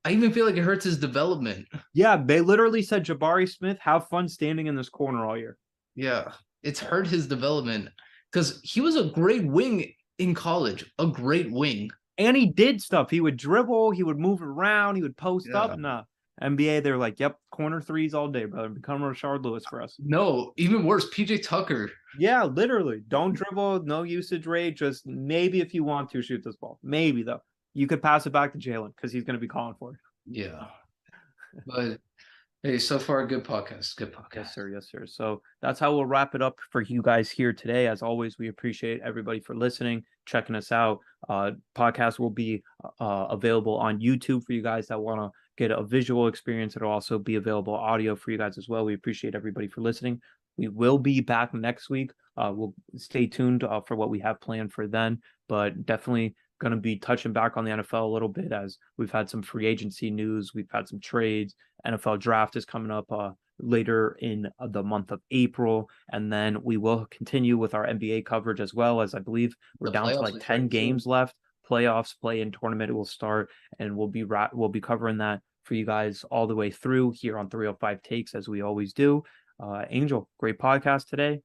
Speaker 2: even feel like it hurts his development.
Speaker 1: Yeah, they literally said Jabari Smith, have fun standing in this corner all year.
Speaker 2: Yeah, it's hurt his development because he was a great wing in college, a great wing.
Speaker 1: And he did stuff. He would dribble, he would move around, he would post up.
Speaker 2: Yeah.
Speaker 1: Nah. NBA, they're like, yep, corner threes all day, brother. Become Rashard Lewis for us.
Speaker 2: No, even worse, PJ Tucker.
Speaker 1: Yeah, literally. Don't dribble, no usage rate. Just maybe if you want to shoot this ball. Maybe though. You could pass it back to Jalen because he's going to be calling for it.
Speaker 2: Yeah. But hey, so far, good podcast. Good podcast.
Speaker 1: Yes, sir. Yes, sir. So that's how we'll wrap it up for you guys here today. As always, we appreciate everybody for listening, checking us out. Podcast will be available on YouTube for you guys that want to get a visual experience. It'll also be available audio for you guys as well. We appreciate everybody for listening. We will be back next week. We'll stay tuned for what we have planned for then, but definitely going to be touching back on the NFL a little bit as we've had some free agency news. We've had some trades. NFL draft is coming up later in the month of April. And then we will continue with our NBA coverage as well, as I believe we're
Speaker 2: The
Speaker 1: down to
Speaker 2: playoffs
Speaker 1: like
Speaker 2: will
Speaker 1: 10
Speaker 2: start
Speaker 1: games
Speaker 2: soon.
Speaker 1: left. Playoffs, play-in tournament will start, and we'll be covering that for you guys all the way through here on 305 Takes, as we always do. Angel, great podcast today.